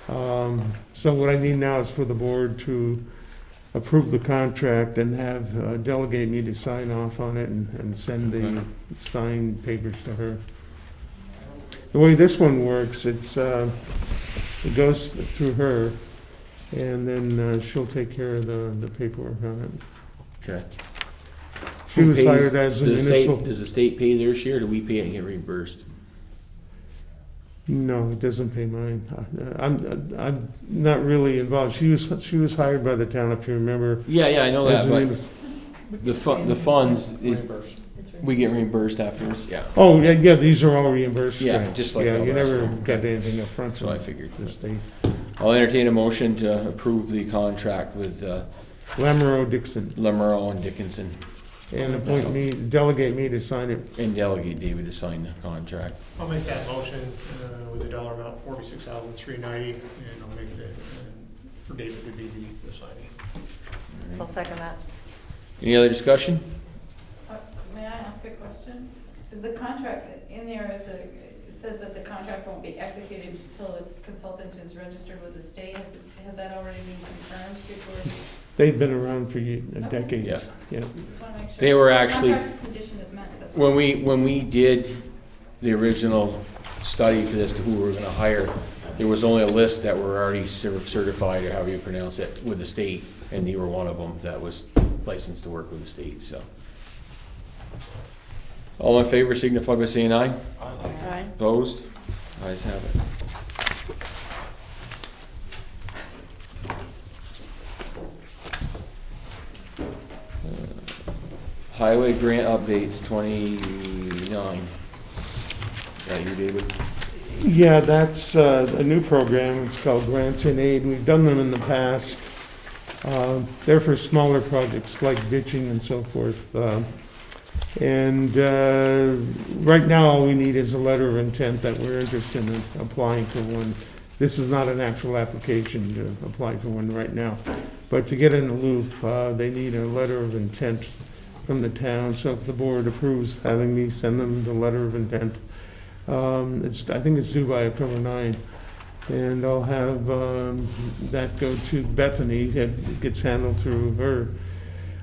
So what I need now is for the board to approve the contract and have delegate me to sign off on it and send the signed papers to her. the way this one works, it goes through her, and then she'll take care of the paperwork on it. Okay. She was hired as a municipal. Does the state pay their share, or do we pay it and get reimbursed? No, it doesn't pay mine. I'm not really involved. She was hired by the town, if you remember. Yeah, I know as that, a but the funds, we get reimbursed afterwards, yeah. Oh, yeah, these are all reimbursed Yeah, grants. just like Yeah, all you the rest never of them. got anything up front That's what I from figured. the state. I'll entertain a motion to approve the contract with Lamoureux Dixon, Lamoureux and Dickinson, and delegate me to sign it. and delegate David to sign the contract. I'll make that motion with a dollar amount, $46,390, and I'll make the, for David to be the signee. I'll second that. Any other discussion? May I ask a question? Is the contract, in there it says that the contract won't be executed until the consultant is registered with the state. Has that already been confirmed before? They've been around for decades. Yeah. Just want to make sure. They were actually, Contract condition is met. That's when we did the original study for this, to who we were gonna hire, there was only a list that were already certified, or however you pronounce it, with the state, and you were one of them that was licensed to work with the state, so. All in favor signify by saying aye. Aye. Opposed? Ayes have it. Highway grant updates 29. Is that you, David? Yeah, that's a new program. It's called Grants in Aid. We've done them in the past. They're for smaller projects like ditching and so forth. And right now, all we need is a letter of intent that we're interested in applying for one. This is not an actual application to apply for one right now. But to get in the loop, they need a letter of intent from the town. So if the board approves having me send them the letter of intent, I think it's due by October 9. And I'll have that go to Bethany. It gets handled through her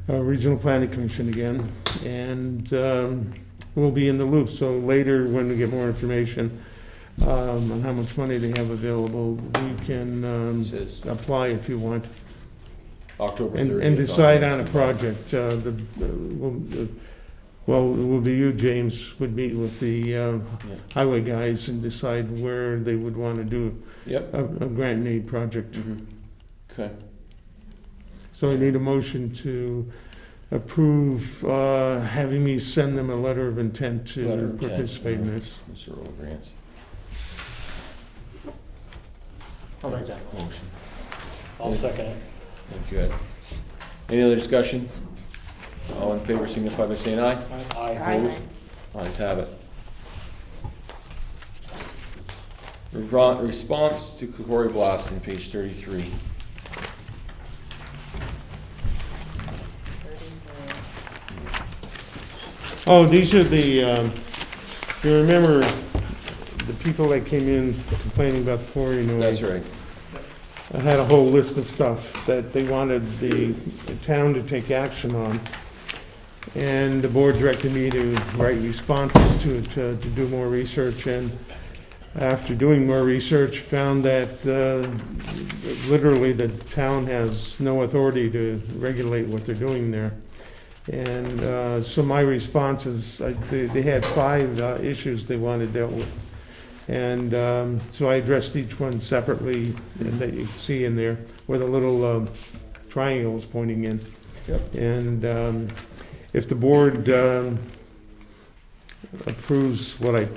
Regional Planning Commission again. And we'll be in the loop. So later, when we get more information on how much money they have available, we can apply if you want. October 30th. And decide on a project. Well, it will be you, James, would meet with the highway guys and decide where they would want to do Yep. a grant and aid project. Okay. So I need a motion to approve having me send them a letter of intent Letter of to intent, participate in this. Mr. Roll grants. I'll make that motion. Motion. I'll second it. Thank you, Ed. Any other discussion? All in favor signify by saying aye. Opposed? Ayes have it. Response to quarry blast in page 33. Oh, these are the, you remember the people that came in complaining about the quarry noise? That's right. I had a whole list of stuff that they wanted the town to take action on. And the board directed me to write responses to it, to do more research. And after doing more research, found that literally the town has no authority to regulate what they're doing there. And so my responses, they had 5 issues they wanted dealt with. And so I addressed each one separately that you see in there with a little triangles pointing in. Yep. And if the board approves what I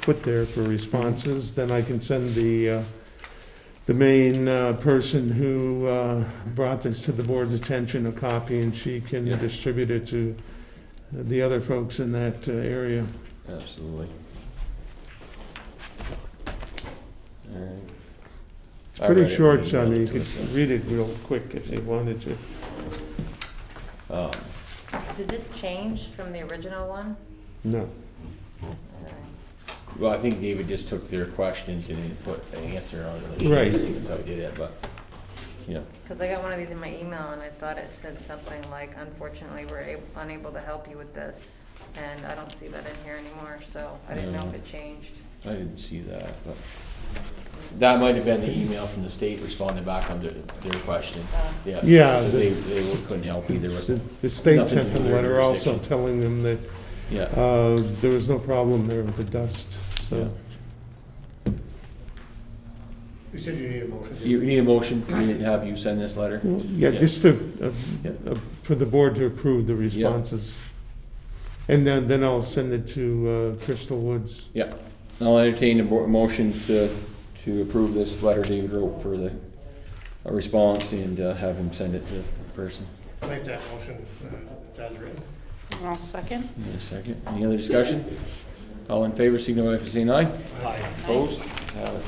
put there for responses, then I can send the main person who brought this to the board's attention a copy, and she can Yeah. distribute it to the other folks in that area. Absolutely. All right. It's I read pretty it short, and so I mean, you emailed it could to us, read it real quick if you wanted to. Did this change from the original one? No. Well, I think David just took their questions and then put an answer on it. Right. I think that's how he did it, but, you know. Because I got one of these in my email and I thought it said something like, unfortunately, we're unable to help you with this. And I don't see that in here anymore, so I didn't know if it changed. I didn't see that, but that might have been the email from the state responding back on their question. Yeah. Yeah, Because they couldn't help either, was The state nothing sent to a do with their letter also jurisdiction. telling them that Yeah, there was no problem there with the dust, yeah. so. You said you need a motion. didn't You need a motion, we need to have you send this letter? Well, yeah, Yeah. just to, Yeah. for the board to approve the responses. And then I'll send it to Crystal Woods. Yeah, I'll entertain a motion to approve this letter David wrote for a response and have him send it to the person. I'll make that motion, as written. I'll second. In a second, any other discussion? All in favor, signify by saying aye. Aye. Opposed? Have it.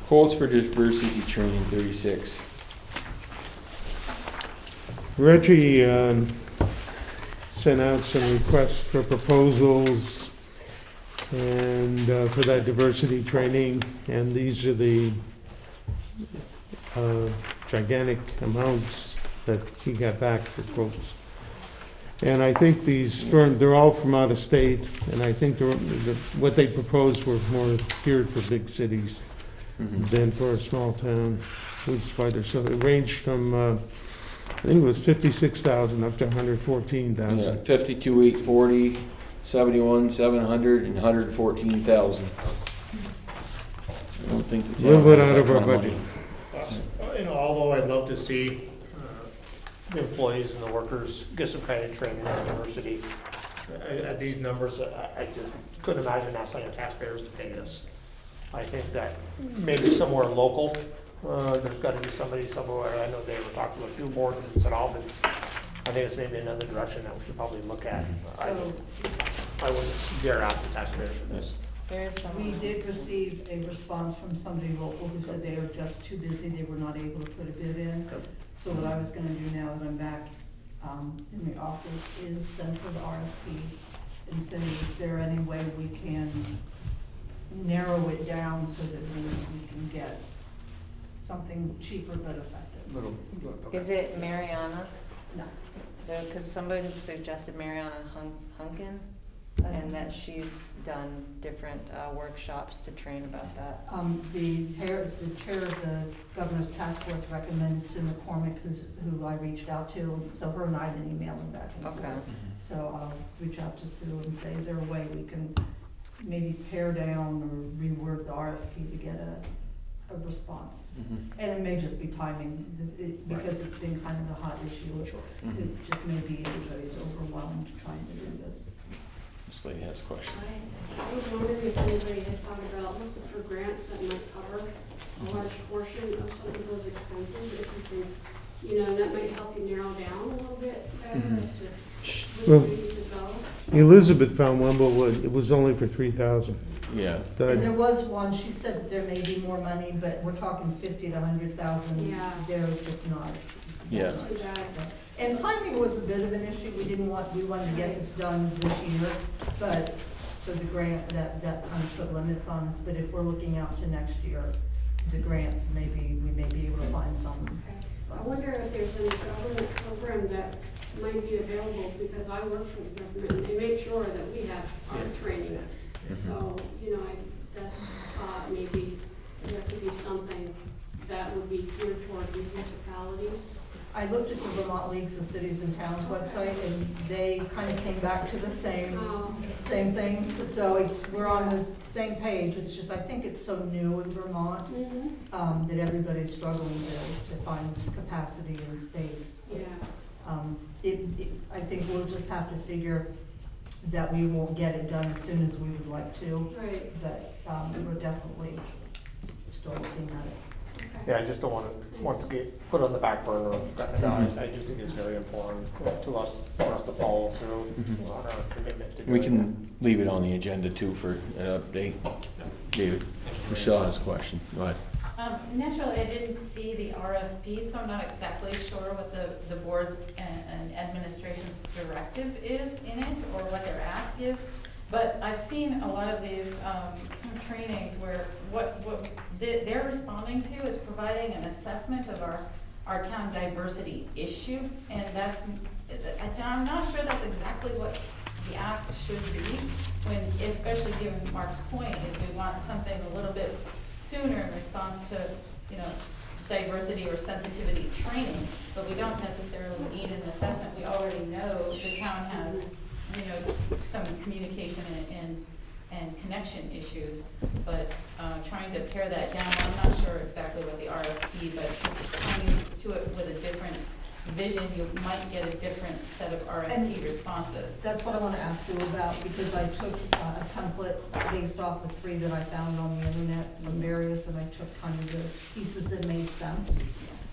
Quotes for diversity training, 36. Reggie sent out some requests for proposals and for that diversity training, and these are the gigantic amounts that he got back for quotes. And I think these firms, they're all from out of state, and I think what they proposed were more geared for big cities than for a small town, which is why they're so, it ranged from, I think it was 56,000 up to 114,000. Yeah, 52, 840, 71, 700, and 114,000. I don't think the A little town bit has out that of our kind of budget. money. You know, although I'd love to see the employees and the workers get some kind of training on diversity, at these numbers, I just couldn't imagine asking the taxpayers to pay this. I think that maybe somewhere local, there's gotta be somebody somewhere, I know they were talking about Dewborn and St. Albans. I think it's maybe another direction that we should probably look at. I wouldn't dare ask the taxpayers for this. There is some. We did receive a response from somebody local who said they are just too busy, they were not able to put a bid in. So what I was gonna do now that I'm back in the office is send her the RFP and say, is there any way we can narrow it down so that we can get something cheaper but effective? Is it Mariana? No. Because somebody suggested Mariana Hunkin, and that she's done different workshops to train about that. The chair of the governor's task force recommended Sue McCormick, who I reached out to, so her and I have been emailing back and forth. Okay. So I'll reach out to Sue and say, is there a way we can maybe pare down or reword the RFP to get a response? And it may just be timing, because it's been kind of a hot issue. It just may be everybody's overwhelmed trying to do this. This lady has a question. I was wondering if anybody had thought about looking for grants that might cover a large portion of some of those expenses, if you think, you know, that might help you narrow down a little bit better as to where you need to go. Elizabeth found one, but it was only for 3,000. Yeah. And there was one, she said that there may be more money, but we're talking 50 to 100,000. Yeah. There, it's not. Yeah. Too bad. And timing was a bit of an issue. We wanted to get this done this year, but, so the grant, that kind of put limits on us. But if we're looking out to next year, the grants, maybe, we may be able to find some. I wonder if there's a government program that might be available, because I work for the government, and they make sure that we have our training. So, you know, I just thought maybe there could be something that would be geared toward municipalities. I looked at the Vermont Leagues of Cities and Towns website, and they kind of came back to the same things. So we're on the same page. It's just, I think it's so new in Vermont, that everybody's struggling to find capacity and space. Yeah. I think we'll just have to figure that we won't get it done as soon as we would like to. Right. But we're definitely still looking at it. Yeah, I just don't want to get put on the back burner and forgotten about. I do think it's very important to us, for us to follow through on our commitment to doing We can leave it on the agenda too for an update. David, Michelle has a question. Go ahead. Initially, I didn't see the RFP, so I'm not exactly sure what the board's and administration's directive is in it, or what their ask is. But I've seen a lot of these trainings where what they're responding to is providing an assessment of our our town diversity issue, and I'm not sure that's exactly what the ask should be, when, especially given Mark's point, is we want something a little bit sooner in response to, you know, diversity or sensitivity training, but we don't necessarily need an assessment. We already know the town has, you know, some communication and connection issues, but trying to pare that down, I'm not sure exactly what the RFP, but coming to it with a different vision, you might get a different set of RFP responses. That's what I want to ask Sue about, because I took a template based off of 3 that I found on the internet from various, and I took kind of the pieces that made sense.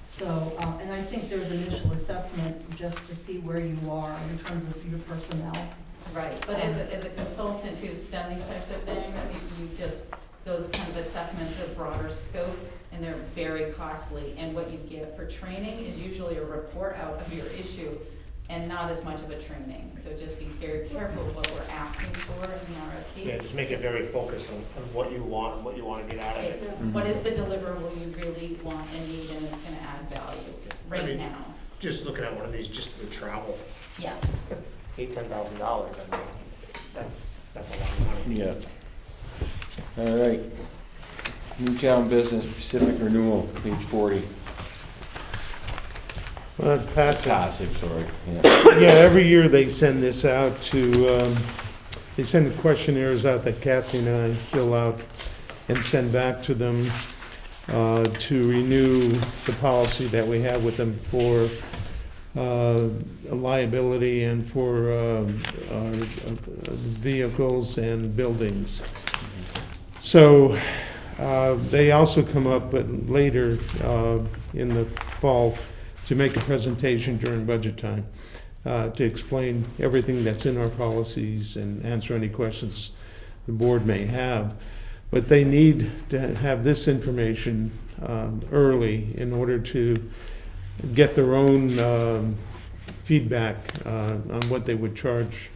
So, and I think there's initial assessment just to see where you are in terms of your personnel. Right, but as a consultant who's done these types of things, you just, those kind of assessments are broader scope, and they're very costly, and what you get for training is usually a report out of your issue, and not as much of a training. So just be very careful what we're asking for in the RFP. Yeah, just make it very focused on what you want and what you want to get out of it. What is the deliverable you really want and need, and it's gonna add value right now? Just looking at one of these, just the travel, Yeah. $8,000-$10,000, I mean, that's a lot of money. Yeah. All right. New town business, Pacific renewal, page 40. Well, that's passive. Passive, sorry. Yeah. Yeah, every year they send this out to, they send the questionnaires out that Kathy and I fill out and send back to them to renew the policy that we have with them for liability and for vehicles and buildings. So they also come up, but later in the fall, to make a presentation during budget time to explain everything that's in our policies and answer any questions the board may have. But they need to have this information early in order to get their own feedback on what they would charge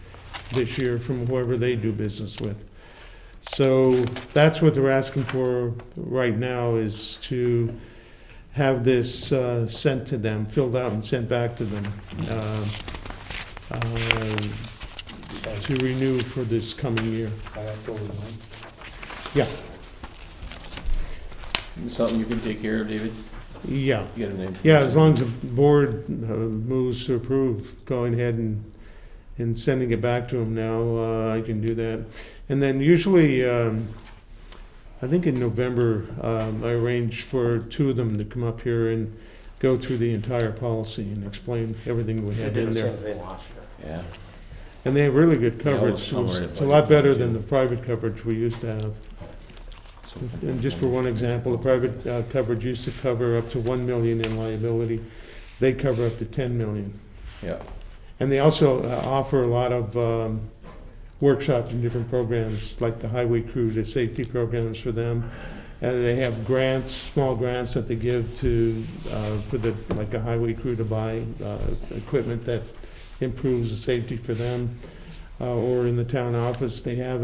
this year from whoever they do business with. So that's what they're asking for right now, is to have this sent to them, filled out and sent back to them to renew for this coming year. Yeah, Something you can take care of, David? yeah. You got a name? Yeah, as long as the board moves to approve, going ahead and sending it back to them now, I can do that. And then usually, I think in November, I arrange for 2 of them to come up here and go through the entire policy and explain everything we They have did in the there. same thing last year. Yeah. And they have really good Yeah, coverage. somewhere in It's a lot better than the private coverage we used to have. So- And just for one example, the private coverage used to cover up to 1 million in liability. They cover up to 10 million. Yeah. And they also offer a lot of workshops and different programs, like the highway crew, the safety programs for them. And they have grants, small grants that they give to, for the, like a highway crew to buy equipment that improves the safety for them. Or in the town office, they have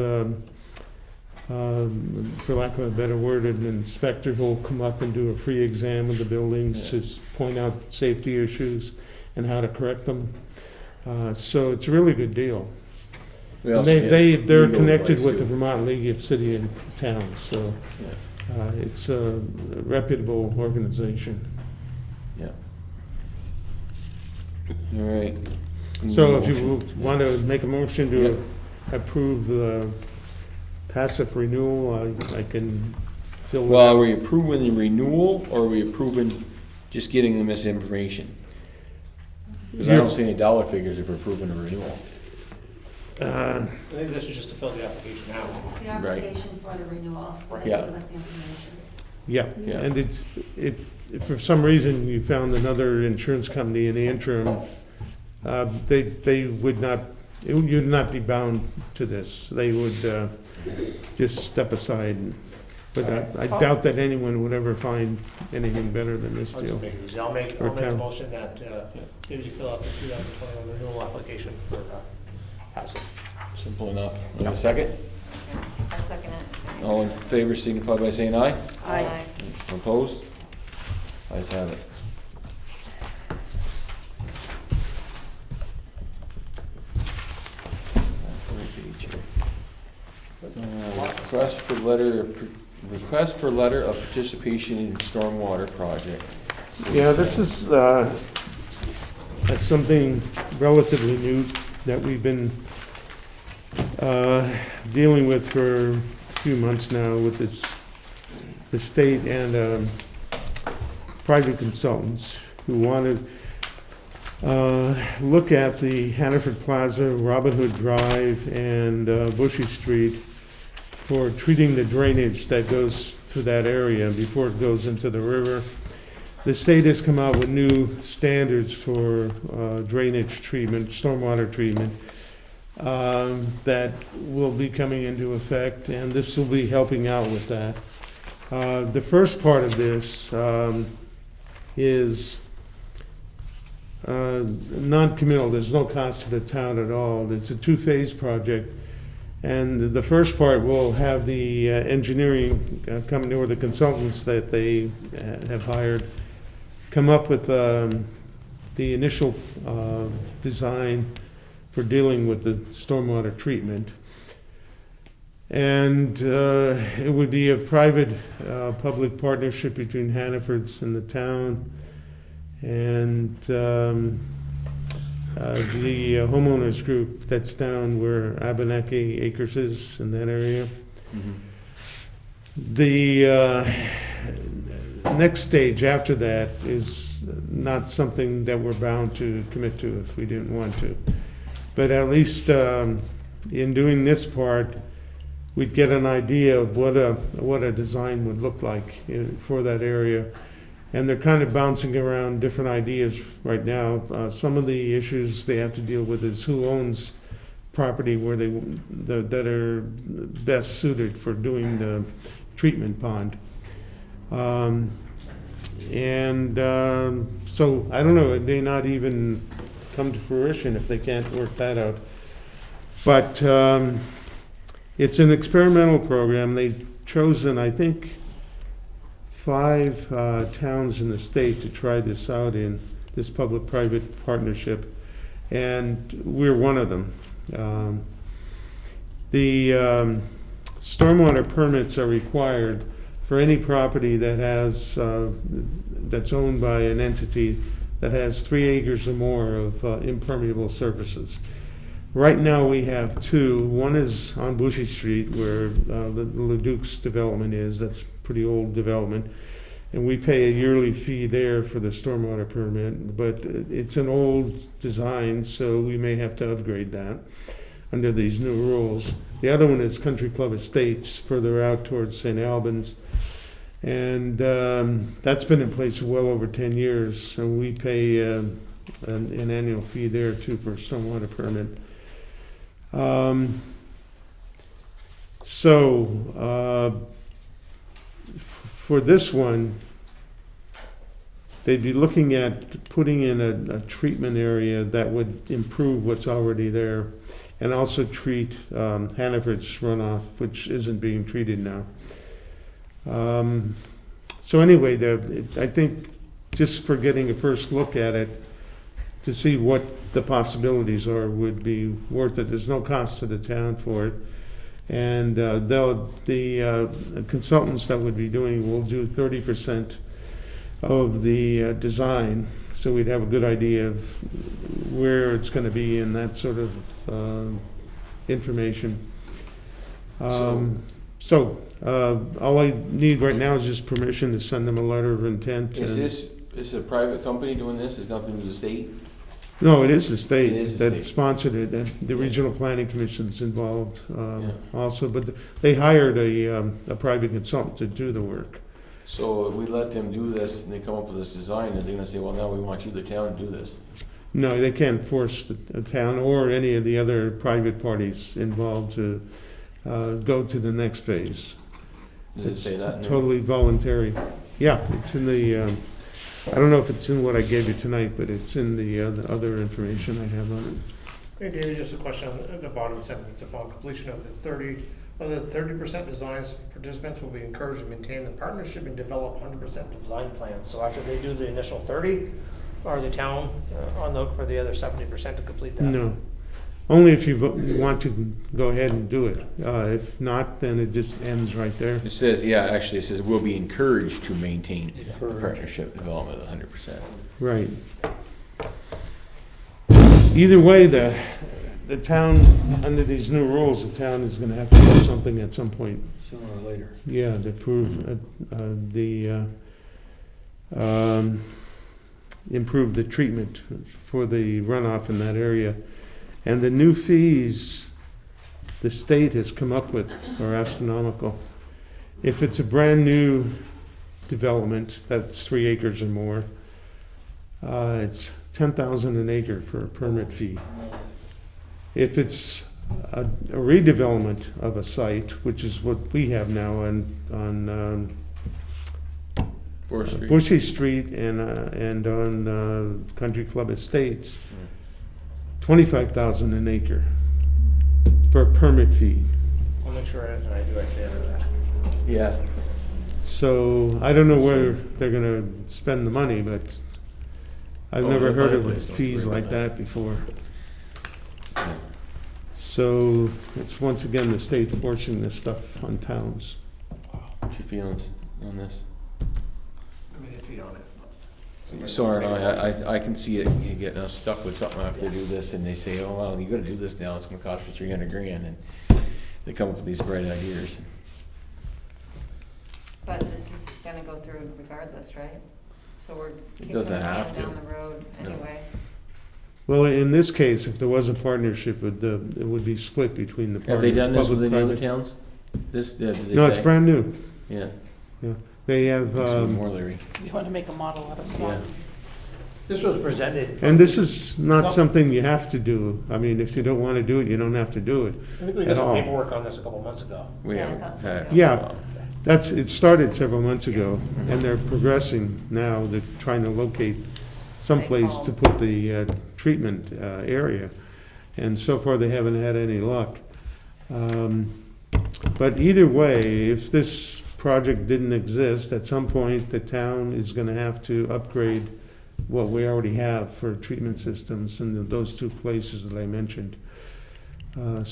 for lack of a better word, an inspector who'll come up and do a free exam of the buildings to point out safety issues and how to correct them. So it's a really good deal. We And also get they're legal connected advice, with the too. Vermont League of City and Towns, so it's a reputable organization. Yeah. All right. So if you want to make a motion to approve the passive renewal, I can fill it Well, are out. we approving the renewal, or are we approving just getting them this information? Because I don't see any dollar figures if we're approving a renewal. Uh, I think this is just to fill the application out. It's the Right. application for the renewal, so they Yeah. give us the information. Yeah, Yeah. and if for some reason you found another insurance company in the interim, they would not, you'd not be bound to this. They would just step aside. But I doubt that anyone would ever find anything better than this I'll deal. just make it easy. I'll make Or a town. motion that gives you fill out the 2021 renewal application for passive. Simple enough. We have a second? I second it. All in favor signify by saying aye. Aye. Opposed? Ayes have it. request for letter of participation in stormwater project. Yeah, this is that's something relatively new that we've been dealing with for a few months now with the state and private consultants who want to look at the Hannaford Plaza, Robin Hood Drive, and Bushy Street for treating the drainage that goes through that area before it goes into the river. The state has come out with new standards for drainage treatment, stormwater treatment, that will be coming into effect, and this will be helping out with that. The first part of this is non-committal. There's no cost to the town at all. It's a two-phase project. And the first part will have the engineering company or the consultants that they have hired come up with the initial design for dealing with the stormwater treatment. And it would be a private-public partnership between Hannaford's and the town, and the homeowners group that's down where Abenaki Acres is in that area. The next stage after that is not something that we're bound to commit to if we didn't want to. But at least in doing this part, we'd get an idea of what a design would look like for that area. And they're kind of bouncing around different ideas right now. Some of the issues they have to deal with is who owns property where that are best suited for doing the treatment pond. So I don't know, it may not even come to fruition if they can't work that out. But it's an experimental program. They've chosen, I think, 5 towns in the state to try this out in, this public-private partnership, and we're one of them. The stormwater permits are required for any property that has, that's owned by an entity that has 3 acres or more of impermeable surfaces. Right now we have 2. One is on Bushy Street where the Leduc's development is. That's pretty old development. And we pay a yearly fee there for the stormwater permit, but it's an old design, so we may have to upgrade that under these new rules. The other one is Country Club Estates, further out towards St. Albans. And that's been in place for well over 10 years, and we pay an annual fee there too for a stormwater permit. For this one, they'd be looking at putting in a treatment area that would improve what's already there and also treat Hannaford's runoff, which isn't being treated now. So anyway, I think just for getting a first look at it, to see what the possibilities are would be worth it. There's no cost to the town for it. And the consultants that would be doing will do 30% of the design, so we'd have a good idea of where it's going to be and that sort of information. So all I need right now is just permission to send them a letter of intent. Is this a private company doing this? It's nothing with the state? No, it is the state It is the that state. sponsored it, and the Regional Planning Commission's involved also, but they hired a private consultant to do the work. So if we let them do this and they come up with this design, are they gonna say, well, now we want you, the town, to do this? No, they can't force the town or any of the other private parties involved to go to the next phase. Does it say that in It's there? totally voluntary. Yeah, it's in the, I don't know if it's in what I gave you tonight, but it's in the other information I have on it. Hey, David, just a question on the bottom sentence. It's upon completion of the 30% designs, participants will be encouraged to maintain the partnership and develop 100% design plans. So after they do the initial 30, are the town on the hook for the other 70% to complete that? No. Only if you want to go ahead and do it. If not, then it just ends right there. It says, yeah, actually, it says, will be encouraged to maintain partnership development 100%. Right. Either way, the town, under these new rules, the town is gonna have to do something at some point. Sooner or later. Yeah, to prove, improve the treatment for the runoff in that area. And the new fees the state has come up with are astronomical. If it's a brand-new development, that's 3 acres or more, it's $10,000 an acre for a permit fee. If it's a redevelopment of a site, which is what we have now on Bushy Street and on Country Club Estates, $25,000 an acre for a permit fee. I'll make sure anything I do, I stay under that. Yeah. So I don't know where they're gonna spend the money, but I've never heard of fees like that before. So it's once again the state forcing this stuff on towns. What's your feelings on this? I mean, if you don't, Sorry, I can see it getting us stuck with something after they do this, and they say, oh, well, you gotta do this now, it's gonna cost you $300,000, and they come up with these bright ideas. But this is gonna go through regardless, right? So we're kicking doesn't the can have to. down the road anyway. Well, in this case, if there was a partnership, it would be split between the Have partners. they done this with any other public-private. towns? This, did they No, it's say? brand new. Yeah. They have, Makes me more leery. You want to make a model out of Swanton. this was presented. and this is not something you have to do. I mean, if you don't want to do it, you don't have to do it. I think we at got some all. paperwork on this a couple months ago. We Yeah, I haven't thought so, had. too. Yeah. It started several months ago, and they're progressing now. They're trying to locate someplace to put the treatment area. And so far, they haven't had any luck. But either way, if this project didn't exist, at some point, the town is gonna have to upgrade what we already have for treatment systems in those 2 places that I mentioned. Could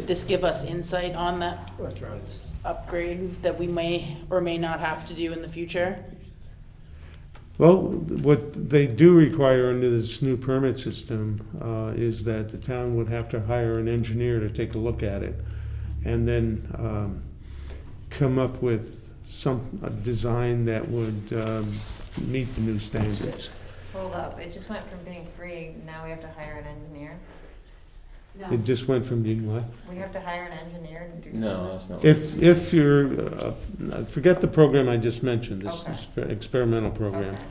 this give us insight on that That's right. upgrade that we may or may not have to do in the future? Well, what they do require under this new permit system is that the town would have to hire an engineer to take a look at it and then come up with a design that would meet the new standards. Hold up, it just went from being free, now we have to hire an engineer? No. It just went from being what? We have to hire an engineer to do something? No, that's not. If you're, forget the program I just mentioned, this Okay. experimental program. Okay.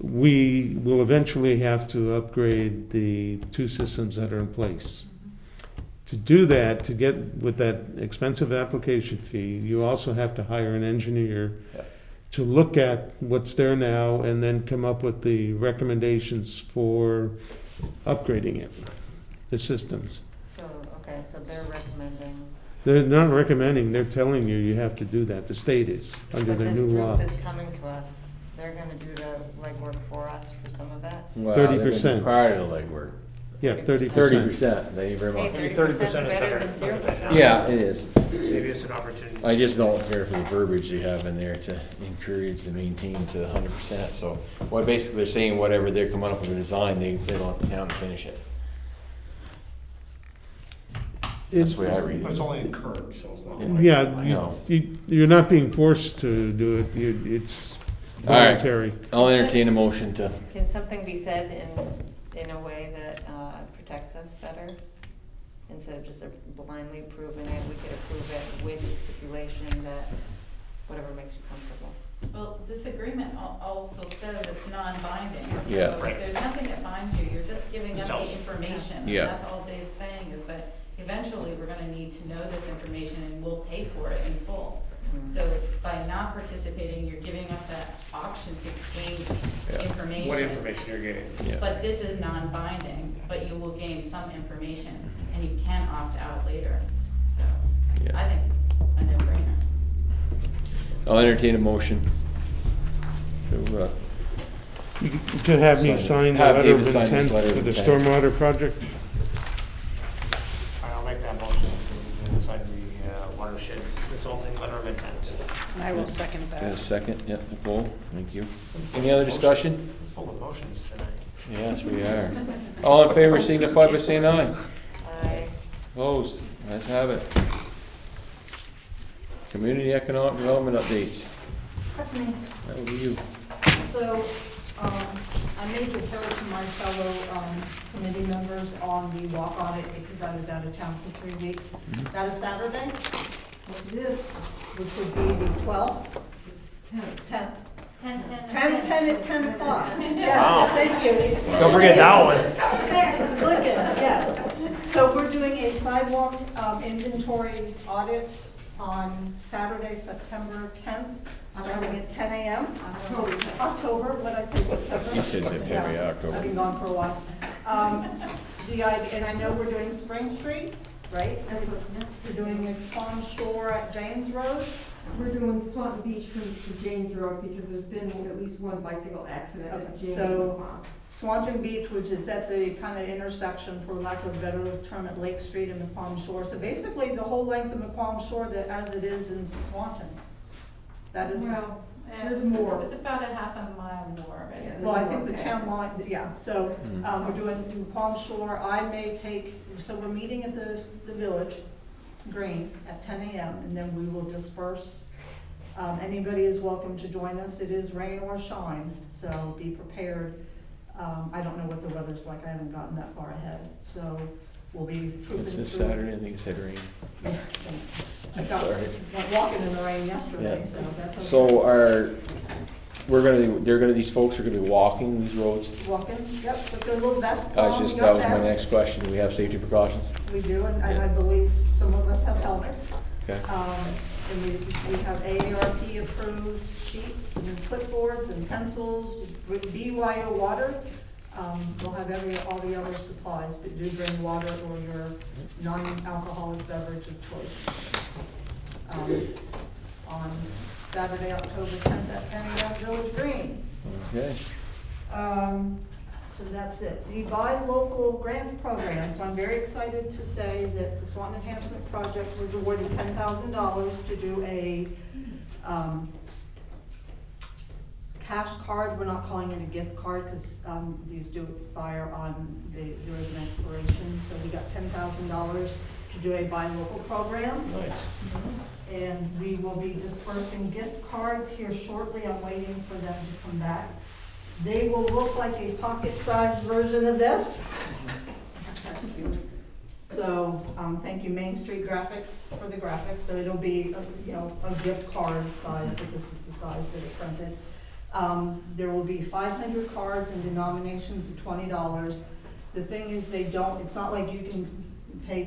We will eventually have to upgrade the 2 systems that are in place. To do that, to get with that expensive application fee, you also have to hire an engineer Yeah. to look at what's there now and then come up with the recommendations for upgrading it, the systems. So, okay, so they're recommending. They're not recommending, they're telling you you have to do that. The state is, under But their this new law. group that's coming to us, they're gonna do the legwork for us for some of that? Well, they're gonna do 30%. part of the legwork. Yeah, 30%. 30%, thank you very Hey, much. Maybe 30% 30% is better better. than 0%. Yeah, it is. Maybe it's an opportunity. I just don't care for the verbiage they have in there to encourage to maintain to 100%. So what basically they're saying, whatever they're coming up with a design, they want the town to finish it. That's the way I read But it's it. only encouraged, so it's not. like- Yeah, No. you're not being forced to do it, it's All right. voluntary. I'll entertain a motion to, Can something be said in a way that protects us better? Instead of just blindly approving it, we could approve it with the stipulation that whatever makes you comfortable. Well, this agreement also says it's non-binding. Yeah. So Right. there's nothing that binds you, you're just giving up It's the all- information. And Yeah. that's all Dave's saying, is that eventually we're gonna need to know this information and we'll pay for it in full. So by not participating, you're giving up that option to gain information. What information you're getting. yeah. But this is non-binding, but you will gain some information, and you can opt out later. So Yeah. I think it's a no-brainer. I'll entertain a motion to To have me sign the Have letter of David sign this intent letter for of the intent. stormwater project? I'll make that motion to sign the watershed resulting letter of intent. And I will second Got a that. second? Yep, Nicole, thank you. Any other discussion? Full of motions tonight. Yes, we are. All in favor signify by saying aye. Aye. Opposed? Let's have it. Community economic development updates. That's me. That will be you. So, I made the report to my fellow, committee members on the walk audit because I was out of town for 3 weeks. That is Saturday, which would be the 12th. 10th. 10 at 10 o'clock. Wow. Yes, thank you. It's- Don't forget that one. It's clicking, yes. So we're doing a sidewalk inventory audit on Saturday, September 10th, starting at 10 a.m. October, what did I say, September? You said September, yeah, October. I've been gone for a while. The idea, and I know we're doing Spring Street, right? We're doing a Farm Shore at James Road. We're doing Swanton Beach to James Road because there's been at least one bicycle accident at Okay, James. so Swanton Beach, which is at the kind of intersection, for lack of a better term, at Lake Street and McQuam Shore. So basically, the whole length of McQuam Shore that, as it is in Swanton. That is, Well, there's more. It's about a half a mile more, right? Yeah. well, I think the town line, yeah, so, we're doing McQuam Shore. I may take, so we're meeting at the Village Green at 10 a.m. and then we will disperse. Anybody is welcome to join us. It is rain or shine, so be prepared. I don't know what the weather's like. I haven't gotten that far ahead, so we'll be trooping It's through. this Saturday, I think it said rain. I got, Sorry. went walking in the rain yesterday, Yeah. so that's okay. So these folks are gonna be walking these roads? Walking, yep, with their little vests on. We got That was my vests. next question. Do we have safety precautions? We do, and I Yeah. believe some of us have helmets. Okay. And we have AARP approved sheets and clipboards and pencils, with BYO water. We'll have all the other supplies, but do bring water or your non-alcoholic beverage of choice. On Saturday, October 10th at 10 a.m. Village Green. Okay. So that's it. The buy local grant program, so I'm very excited to say that the Swanton Enhancement Project was awarded $10,000 to do a cash card. We're not calling it a gift card because these do expire on, there is an expiration. So we got $10,000 to do a buy local program. Nice. And we will be dispersing gift cards here shortly. I'm waiting for them to come back. They will look like a pocket-sized version of this. That's cute. So, thank you Main Street Graphics for the graphics. So it'll be, a gift card size, but this is the size that it printed. There will be 500 cards in denominations of $20. The thing is, it's not like you can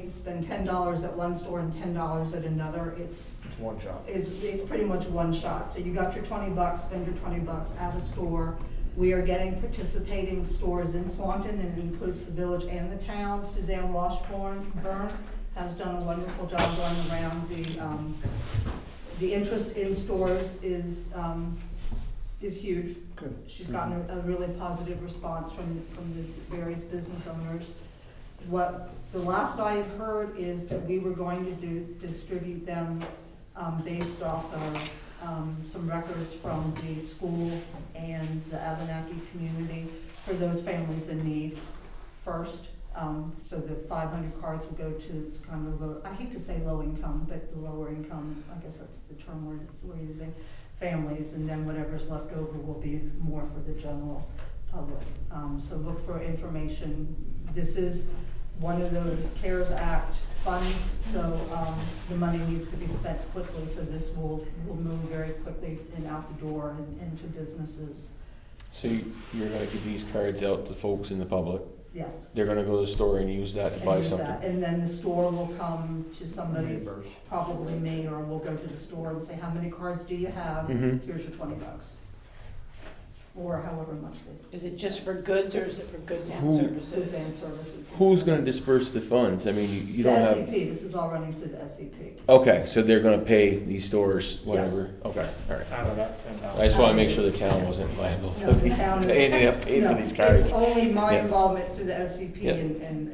spend $10 at one store and $10 at another. It's one shot. It's pretty much one shot. So you got your $20, spend your $20 at a store. We are getting participating stores in Swanton, and it includes the village and the town. Suzanne Washburn has done a wonderful job going around. The interest in stores is huge. Good. She's gotten a really positive response from the various business owners. What the last I had heard is that we were going to distribute them based off of some records from the school and the Abenaki community for those families in need first. So the 500 cards will go to kind of I hate to say low income, but the lower income, I guess that's the term we're using, families, and then whatever's left over will be more for the general public. So look for information. This is one of those CARES Act funds, so the money needs to be spent quickly, so this will move very quickly and out the door and into businesses. So you're gonna give these cards out to folks in the public? Yes. They're gonna go to the store and use that to And buy use something? that. And then the store will come to somebody, Neighbors. probably me, or we'll go to the store and say, how many cards do you have? Mhm. Here's your $20. or however much they. Is it just for goods or is it for goods and Goods and services? services. Who's gonna disperse the funds? I mean, you The don't have, SCP, this is all running through the SCP. okay, so they're gonna pay these stores, whatever, okay, all right. Out of that $10. I just wanna make sure the town wasn't liable No, to the be town is- paying for No, these cards. It's only my Yeah. involvement through the SCP Yeah. and the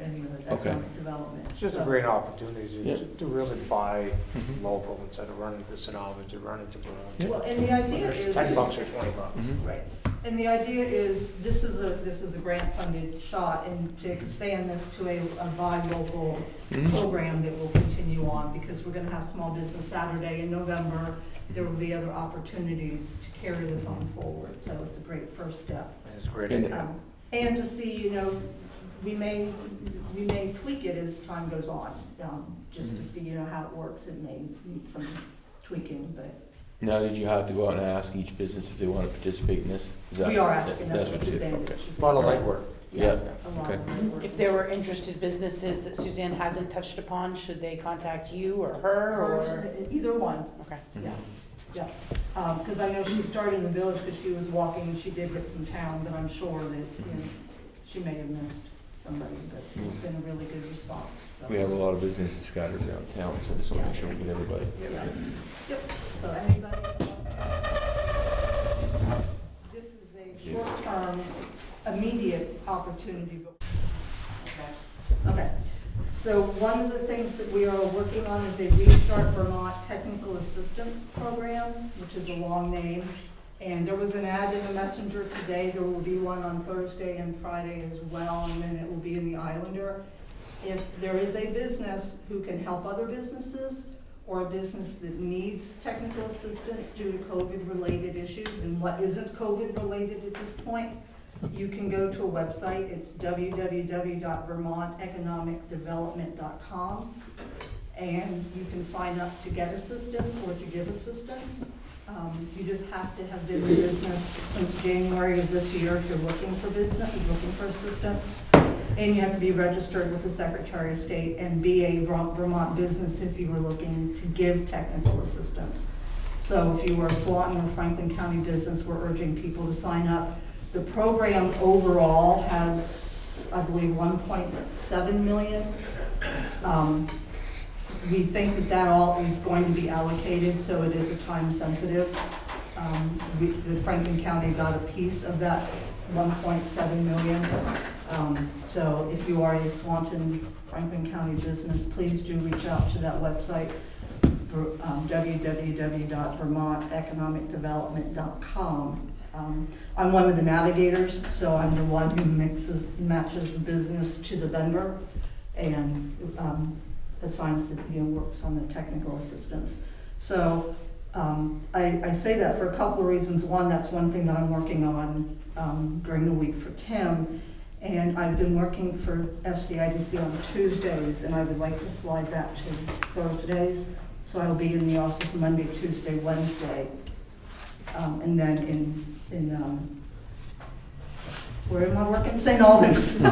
Okay. economic development. It's just a So- great opportunity Yeah. to really buy Mhm. local instead of running to St. Albans, to run into Burlington. Well, and the idea Whether is. it's $10 or $20. Mhm. Right, and the idea is, this is a grant-funded shot, and to expand this to a buy local Mhm. program that will continue on, because we're gonna have Small Business Saturday in November. There will be other opportunities to carry this on forward, so it's a great first step. It's a great And- idea. And to see, we may tweak it as time goes on, just to see, how it works. It may need some tweaking, but Now, did you have to go out and ask each business if they wanna participate in this? Is that- we are asking, that's what you did, Suzanne okay. did. She did. A lot of legwork. Yeah, A lot okay. of legwork. If there were interested businesses that Suzanne hasn't touched upon, should they contact you or her or? Either one, Okay. yeah, yeah. Because I know she started in the village because she was walking and she did hit some town, but I'm sure that, she may have missed somebody, but it's been a really good response, so. We have a lot of businesses scattered around town, so I just wanna make sure we get everybody. Yeah. Yep, so anybody that wants to- This is a short-term, immediate opportunity. Okay, so one of the things that we are working on is a Restart Vermont Technical Assistance Program, which is a long name. And there was an ad in the Messenger today, there will be one on Thursday and Friday as well, and then it will be in the Islander. If there is a business who can help other businesses, or a business that needs technical assistance due to COVID-related issues, and what isn't COVID-related at this point, you can go to a website, it's www.vermonteconomicdevelopment.com, and you can sign up to get assistance or to give assistance. You just have to have been in business since January of this year if you're looking for business, looking for assistance. And you have to be registered with the Secretary of State and be a Vermont business if you were looking to give technical assistance. So if you were a Swanton or Franklin County business, we're urging people to sign up. The program overall has, I believe, 1.7 million. We think that all is going to be allocated, so it is a time sensitive. The Franklin County got a piece of that 1.7 million. So if you are a Swanton, Franklin County business, please do reach out to that website for www.vermonteconomicdevelopment.com. I'm one of the navigators, so I'm the one who matches the business to the vendor and assigns the, works on the technical assistance. So I say that for a couple of reasons. One, that's one thing that I'm working on during the week for Tim. And I've been working for FCIDC on Tuesdays, and I would like to slide that to Thursdays. So I'll be in the office Monday, Tuesday, Wednesday. And then where am I working? St. Albans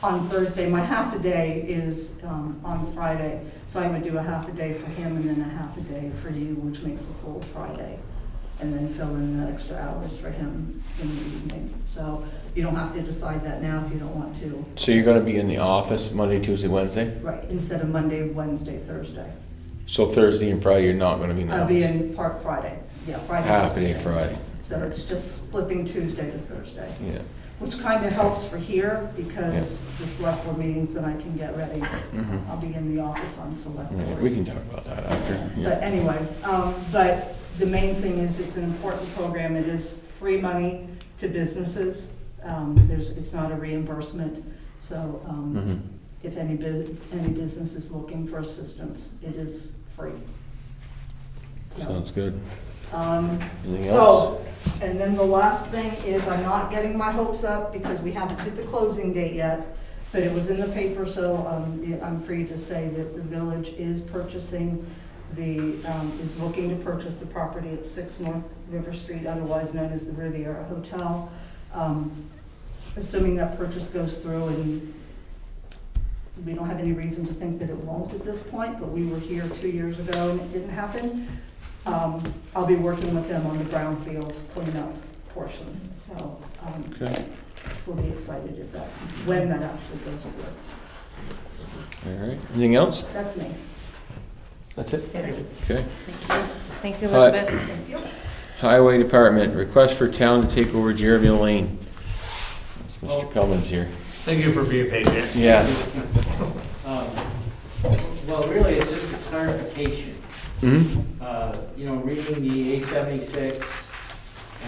on Thursday. My half a day is on Friday. So I would do a half a day for him and then a half a day for you, which makes a full Friday. And then fill in the extra hours for him in the evening. So you don't have to decide that now if you don't want to. So you're gonna be in the office Monday, Tuesday, Wednesday? Right, instead of Monday, Wednesday, Thursday. So Thursday and Friday, you're not gonna be in the I'll be office? in part Friday. Yeah, Friday. Half a doesn't day change. Friday. So it's just flipping Tuesday to Thursday. Yeah. Which kind of helps for here because the select board meetings that I can get ready. Mhm. I'll be in the office on select Yeah, board. we can talk about that after. Yeah. But anyway, but the main thing is it's an important program. It is free money to businesses. It's not a reimbursement. So Mhm. if any business is looking for assistance, it is free. So, Sounds good. Anything oh, else? and then the last thing is I'm not getting my hopes up because we haven't hit the closing date yet, but it was in the paper, so I'm free to say that the village is purchasing is looking to purchase the property at 6 North River Street, otherwise known as the Riviera Hotel. Assuming that purchase goes through, and we don't have any reason to think that it won't at this point, but we were here 2 years ago and it didn't happen. I'll be working with them on the brownfield cleanup portion. So Okay, we'll be excited if that, when that actually goes through. all right. Anything else? That's me. That's it? Yes. Okay. Thank you, Hi. Elizabeth. Thank you. Highway Department, request for town to take over Jeremy Lane. That's Mr. Cummins here. Thank you for being patient. Yes. Well, really, it's just a clarification. Mm-hmm. You know, reading the A76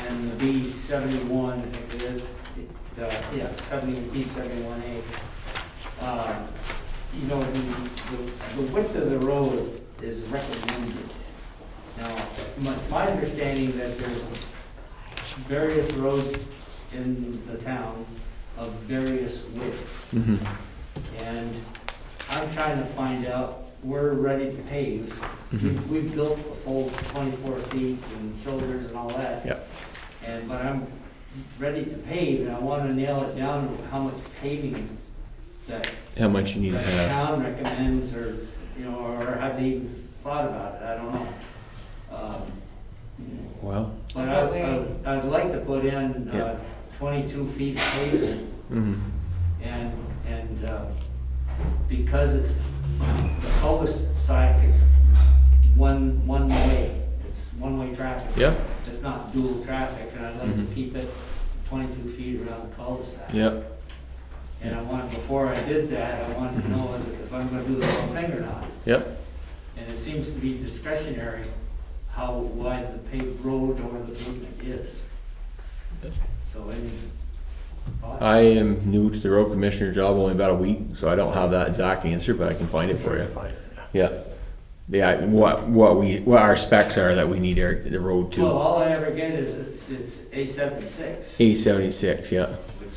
and the B71, I think it is, B71A. You know, the width of the road is recommended. Now, my understanding that there's various roads in the town of various widths. Mm-hmm. And I'm trying to find out, we're ready to pave. Mhm. We've built a full 24 feet and shoulders and all that. Yep. But I'm ready to pave, and I want to nail it down to how much paving that How much you need to that the have. town recommends, or, you know, or have they even thought about it, I don't know. Well. But I'd like to put in Yeah. 22 feet of pavement, Mm-hmm. and because it's, the cul-de-sac is one way, it's one-way traffic. Yep. It's not dual traffic, and I'd like to Mhm. keep it 22 feet around the cul-de-sac. Yep. And I wanted, before I did that, I wanted to know if I'm gonna do the whole thing or not. Yep. And it seems to be discretionary how wide the paved road or the pavement is. So any thoughts? I am new to the road commissioner job, only about a week, so I don't have that exact answer, but I can find it for you. Yeah. Yeah, what our specs are that we need the road Well, to. all I ever get is it's A76, A76, yeah. which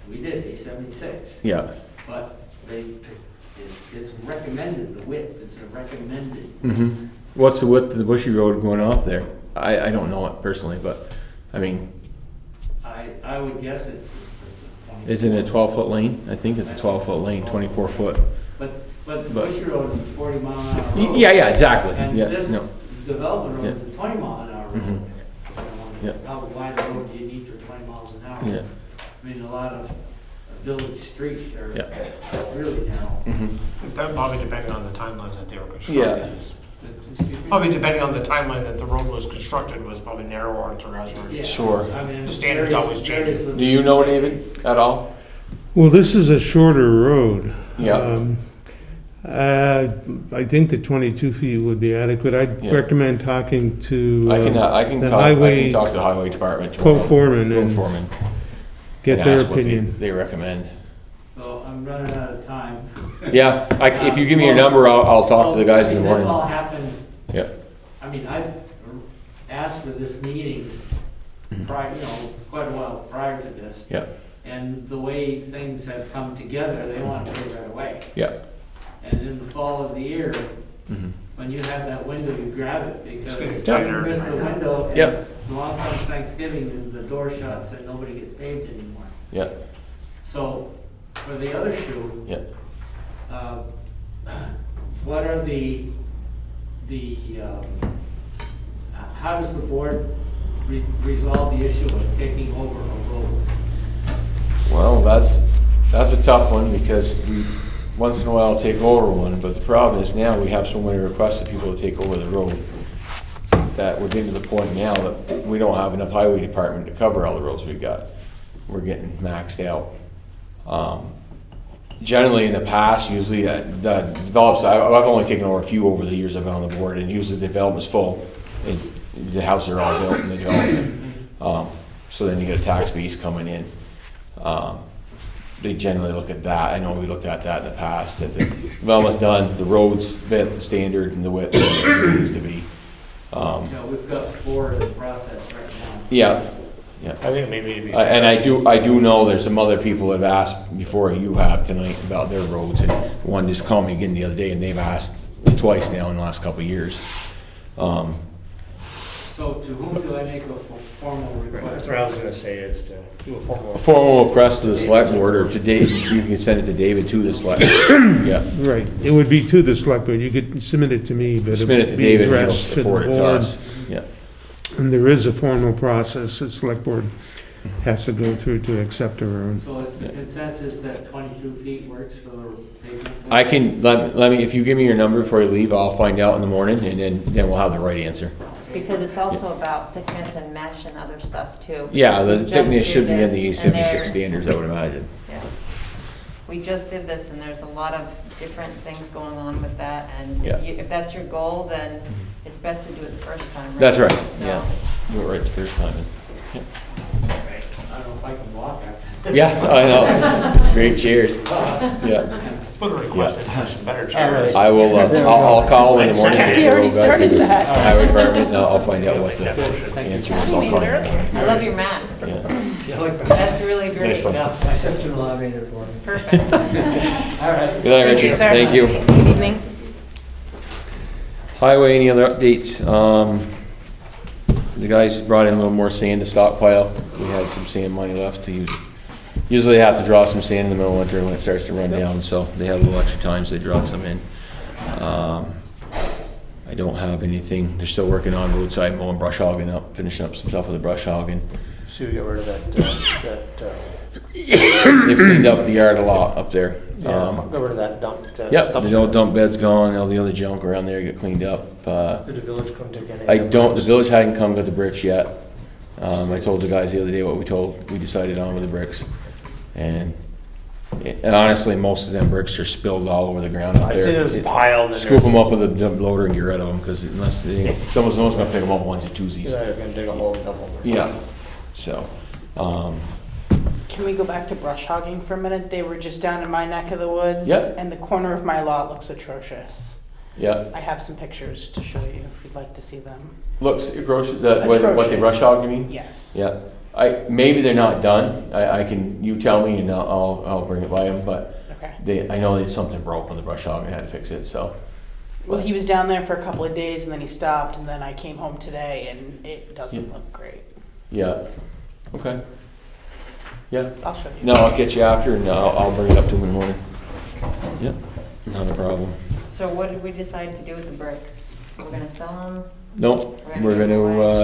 we did, A76. Yeah. But it's recommended, the width, it's a recommended. Mm-hmm. What's the width of the Bushy Road going off there? I don't know it personally, but, I mean, I would guess it's. it's in a 12-foot lane. I think it's a 12-foot lane, 24-foot. But the Bushy Road is a 40-mile-an-hour road. Yeah, exactly. And Yeah, this no. development road is a 20-mile-an-hour road. Mhm. Yeah. How wide a road do you need for 20 miles an hour? Yeah. I mean, a lot of village streets are Yeah. really narrow. Mm-hmm. That probably depending on the timeline that they were Yeah. constructed. Excuse me? Probably depending on the timeline that the road was constructed was probably narrower to Raspberry. Yeah, Sure. I mean, The standards varies- always change. varies with- Do you know, David, at all? Well, this is a shorter road. Yeah. I think the 22 feet would be adequate. I'd Yeah. recommend talking to I can the I highway can talk to the highway department tomorrow. co-foreman and Co-foreman. get and their ask what opinion. they recommend. So I'm running out of time. Yeah, if you give me your number, I'll talk to the guys in the This all morning. happened, Yeah. I mean, I've asked for this meeting prior, quite a while prior to this. Yeah. And the way things have come together, they want to pay right away. Yeah. And in the fall of the year, Mhm. when you have that window, you grab it because getting you tighter. miss the window. Yeah. And along comes Thanksgiving and the door shuts and nobody gets paved anymore. Yeah. So for the other shoe, Yeah. what are how does the board resolve the issue of taking over a road? Well, that's a tough one because we once in a while take over one, but the problem is now we have so many requests of people to take over the road that we're getting to the point now that we don't have enough highway department to cover all the roads we've got. We're getting maxed out. Generally in the past, usually the develops, I've only taken over a few over the years I've been on the board, and usually the development's full. The houses are all built in the development. So then you get a tax base coming in. They generally look at that. I know we looked at that in the past, that the development's done, the road's met the standard and the width that it needs to be. We've got 4 in the process right now. Yeah, yeah. I think maybe it'd be. And I do know there's some other people that have asked before you have tonight about their roads, and one just called me again the other day, and they've asked twice now in the last couple of years. So to whom do I make a formal request? That's what I was gonna say, is to do a formal. A formal request to the select board, or to Dave, you can send it to David to the select. Yeah. Right, it would be to the select board. You could submit it to me, but it Submit it to would be David, and addressed he'll to the forward it to board. us. Yeah. And there is a formal process the select board has to go through to accept a road. So it's the consensus that 22 feet works for the pavement? I can, let me, if you give me your number before you leave, I'll find out in the morning, and then we'll have the right answer. Because it's also about thickness and mesh and other stuff too. Yeah, the We just thickness did should be in this, the and E76 there- standards, I would imagine. Yeah. We just did this, and there's a lot of different things going on with that, and Yeah. if that's your goal, then it's best to do it the first time, right? That's right, So- yeah. Do it right the first time. I don't know if I can walk after. Yeah, I know. It's great, cheers. Yeah. Put a request in for some better All chairs. right. I will, I'll call in the morning. Kathy get the already road guys and started the that. Highway department, and I'll find out what the Thank you. answer is. You I'll made call it you. earlier. I love your mask. Yeah. Yeah, like that. That's really great. Nice one. Yeah, my sister-in-law made it for me. Perfect. All right. Good night, Thank you, Richie. sir. Thank you. Good evening. Highway, any other updates? The guys brought in a little more sand to stockpile. We had some sand money left to use. Usually they have to draw some sand in the middle of winter when it starts to run down, so they had a little extra time, so they drawed some in. I don't have anything. They're still working on roadside mowing, brush hogging up, finishing up some stuff with the brush hogging. So you get rid of that, They cleaned up the yard a lot up there. get rid of that dump. Yep, the old dump bed's gone, all the other junk around there get cleaned up. Did the village come take any? I don't, the village hadn't come with the bricks yet. I told the guys the other day what we decided on with the bricks. And honestly, most of them bricks are spilled all over the ground up I there. see there's a pile and then Scoop them there's- up with a dump loader and get rid of them, because unless they, someone's gonna pick them up onesie twosies. You're gonna dig a hole and dump them or something. Yeah, so, Can we go back to brush hogging for a minute? They were just down in my neck of the woods. Yep. And the corner of my lot looks atrocious. yeah. I have some pictures to show you if you'd like to see them. Looks, what they rush hog, you mean? Yes. Yeah, maybe they're not done. You tell me and I'll bring it by them, but Okay. I know that something broke when the brush hog and had to fix it, so. Well, he was down there for a couple of days and then he stopped and then I came home today and it doesn't Yeah. look great. Yeah, okay. Yeah, I'll show you. no, I'll get you after and I'll bring it up to them in the morning. Yep, not a problem. So what did we decide to do with the bricks? We're gonna sell them? Nope, We're we're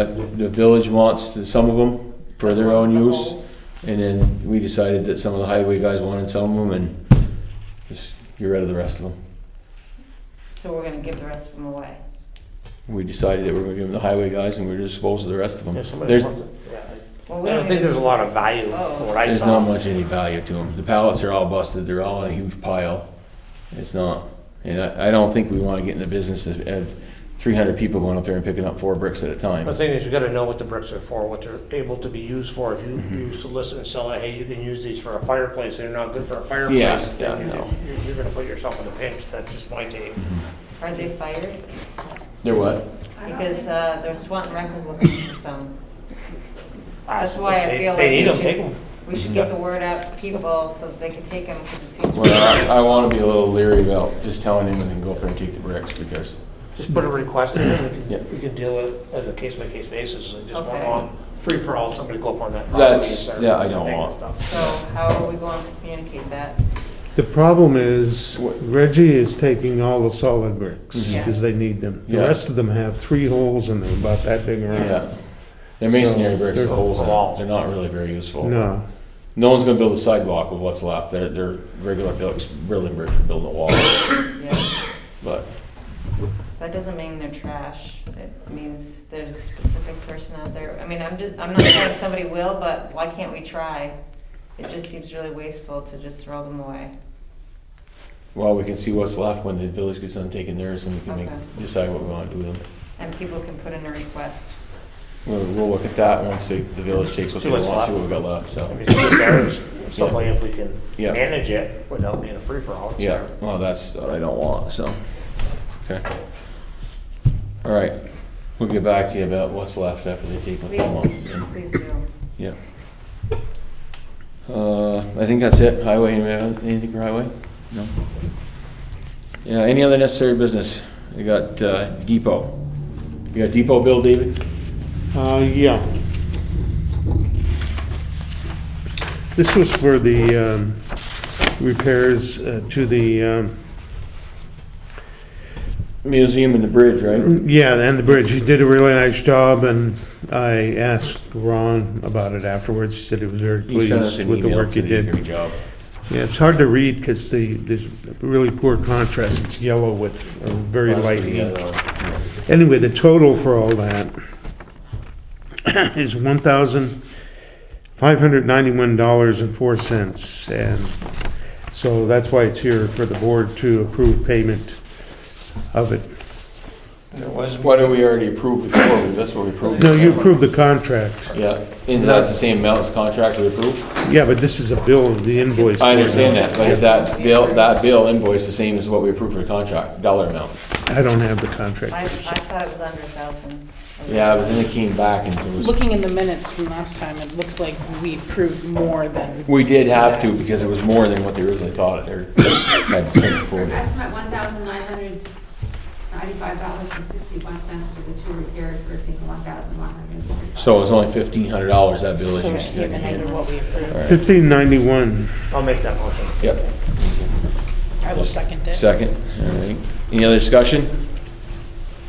gonna, the village wants some of them for their own use. And then we decided that some of the highway guys wanted some of them and just get rid of the rest of them. So we're gonna give the rest of them away? We decided that we were gonna give them to the highway guys and we were just dispose of the rest of them. If somebody There's, wants it, yeah. Well, we I don't think even- there's a lot of value Oh. for what I there's saw. not much any value to them. The pallets are all busted, they're all in a huge pile. It's not, and I don't think we wanna get in the business of 300 people going up there and picking up 4 bricks at a time. The thing is, you gotta know what the bricks are for, what they're able to be used for. If you, Mm-hmm. you solicit and sell it, hey, you can use these for a fireplace, and they're not good for a Yeah, fireplace, then yeah, no. you're gonna put yourself in a pinch. That's just my take. Mm-hmm. Are they fired? They're what? Because the Swanton Rec was looking for some. That's why If I they- feel if they need like them, take them. we should get the word out to people so that they can take them, because it seems. Well, I wanna be a little leery about just telling him and then go up there and take the bricks because, Just put a request in, and Yeah. we can deal it as a case-by-case basis. I just Okay. won't want free-for-all, somebody go up on that property and That's, start yeah, I don't spending and want. stuff. So how are we going to communicate that? The problem is Reggie is taking all the solid bricks Mhm. because they need them. The Yeah. rest of them have 3 holes and they're about that big around. Yeah. They're masonry So, bricks they're- with holes in Small. them. They're not really very useful. No, No one's gonna build a sidewalk with what's left. They're regular building bricks for building a wall, Yeah, but. that doesn't mean they're trash. It means there's a specific person out there. I mean, I'm not saying somebody will, but why can't we try? It just seems really wasteful to just throw them away. Well, we can see what's left when the village gets done taking theirs and we can Okay. decide what we wanna do with them. And people can put in a request. We'll look at that once the village takes what See they what's want, see left. what we got left, so. I mean, it's good barriers, some way if we can Yeah. manage it without being a free-for-all. it's Yeah, there. well, that's what I don't want, so, okay. All right, we'll get back to you about what's left after they take what they want. Please do. Yeah. I think that's it. Highway, anybody have anything for highway? No? Yeah, any other necessary business? We got depot. You got depot bill, David? yeah. This was for the repairs to the Museum and the bridge, right? Yeah, and the bridge, he did a really nice job, and I asked Ron about it afterwards. He said he was very He sent us pleased an with the email, work he said he did a did. great job. Yeah, it's hard to read because there's really poor contrast. It's yellow with very Last light week, ink. yeah. Anyway, the total for all that is $1,591.04. And so that's why it's here for the board to approve payment of it. There was, What did we already approve before? That's what we approved. No, you approved the contract. Yeah, and that's the same amount as contract we approved? Yeah, but this is a bill, the invoice. I understand that, but is that bill invoice the same as what we approved for the contract, dollar amount? I don't have the contract. I thought it was under 1,000. Yeah, but then it came back and it was, Looking in the minutes from last time, it looks like we approved more than, we did have to because it was more than what they originally thought or had sent to quote. Estimate $1,995.61 for the two repairs versus $1,145. So it was only $1,500, that bill so that it you came in under what we approved. $1,591. I'll make that motion. Yep, I will second it. second, all right. Any other discussion?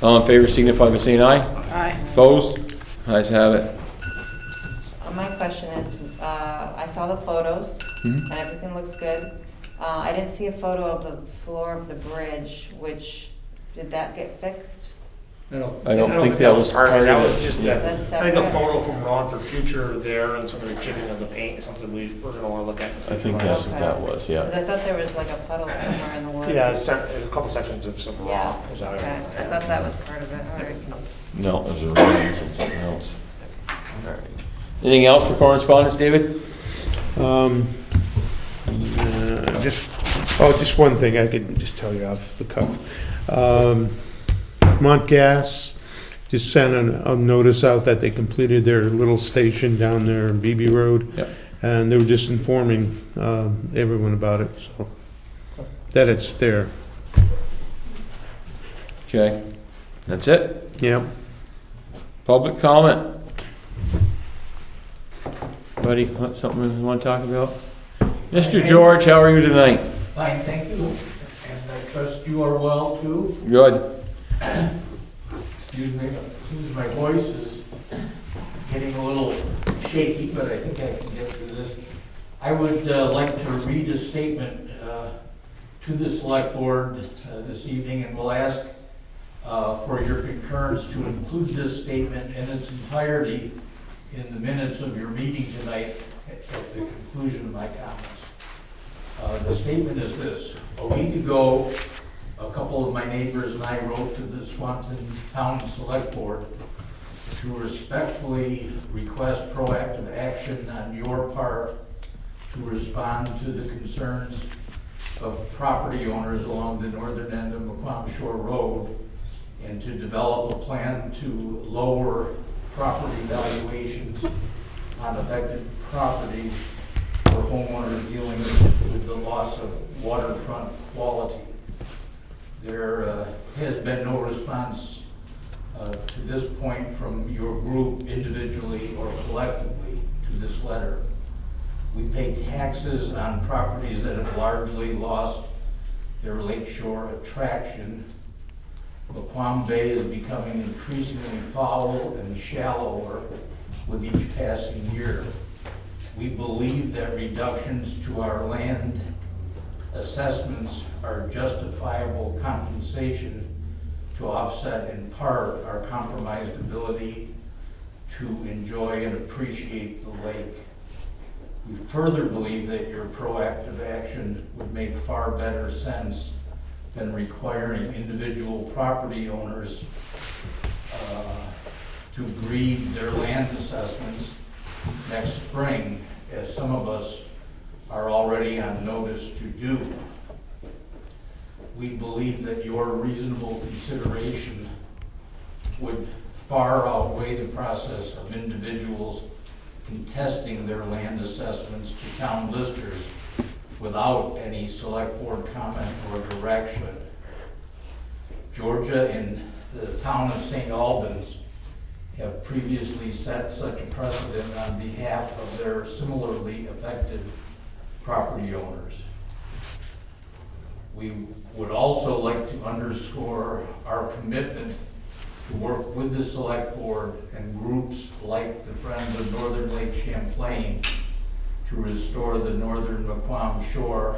All in favor signify by saying aye. Aye. Opposed? Ayes have it. My question is, I saw the photos, and everything looks good. I didn't see a photo of the floor of the bridge, did that get fixed? I don't think that was part of it. That was just, Yeah. That's I think a separate? photo from Ron for future there and some of the chipping of the paint, something we're gonna wanna look at. in the I think future. that's what that was, yeah. 'Cause I thought there was like a puddle somewhere in the woods. Yeah, there's a couple sections of some Yeah, rock. Is that okay, I thought that was part of it, all right. No, it was a reference and something else. All right. Anything else for correspondence, David? Just one thing I could just tell you off the cuff. Montgas just sent a notice out that they completed their little station down there on BB Road. Yep. And they were just informing everyone about it, so that it's there. Okay, that's it? Yep. Public comment? Buddy, something you want to talk about? Mr. George, how are you tonight? Fine, thank you, and I trust you are well too. Good. Excuse me, it seems my voice is getting a little shaky, but I think I can get through this. I would like to read a statement to the select board this evening, and will ask for your concurrence to include this statement in its entirety in the minutes of your meeting tonight at the conclusion of my comments. The statement is this: a week ago, a couple of my neighbors and I wrote to the Swanton Town Select Board to respectfully request proactive action on your part to respond to the concerns of property owners along the northern end of Macquam Shore Road, and to develop a plan to lower property valuations on affected properties for homeowners dealing with the loss of waterfront quality. There has been no response to this point from your group individually or collectively to this letter. We pay taxes on properties that have largely lost their lakeshore attraction. Macquam Bay is becoming increasingly foul and shallower with each passing year. We believe that reductions to our land assessments are justifiable compensation to offset in part our compromised ability to enjoy and appreciate the lake. We further believe that your proactive action would make far better sense than requiring individual property owners to grieve their land assessments next spring, as some of us are already on notice to do. We believe that your reasonable consideration would far outweigh the process of individuals contesting their land assessments to town listers without any select board comment or direction. Georgia and the town of St. Albans have previously set such a precedent on behalf of their similarly affected property owners. We would also like to underscore our commitment to work with the Select Board and groups like the Friends of Northern Lake Champlain to restore the northern Mequam shore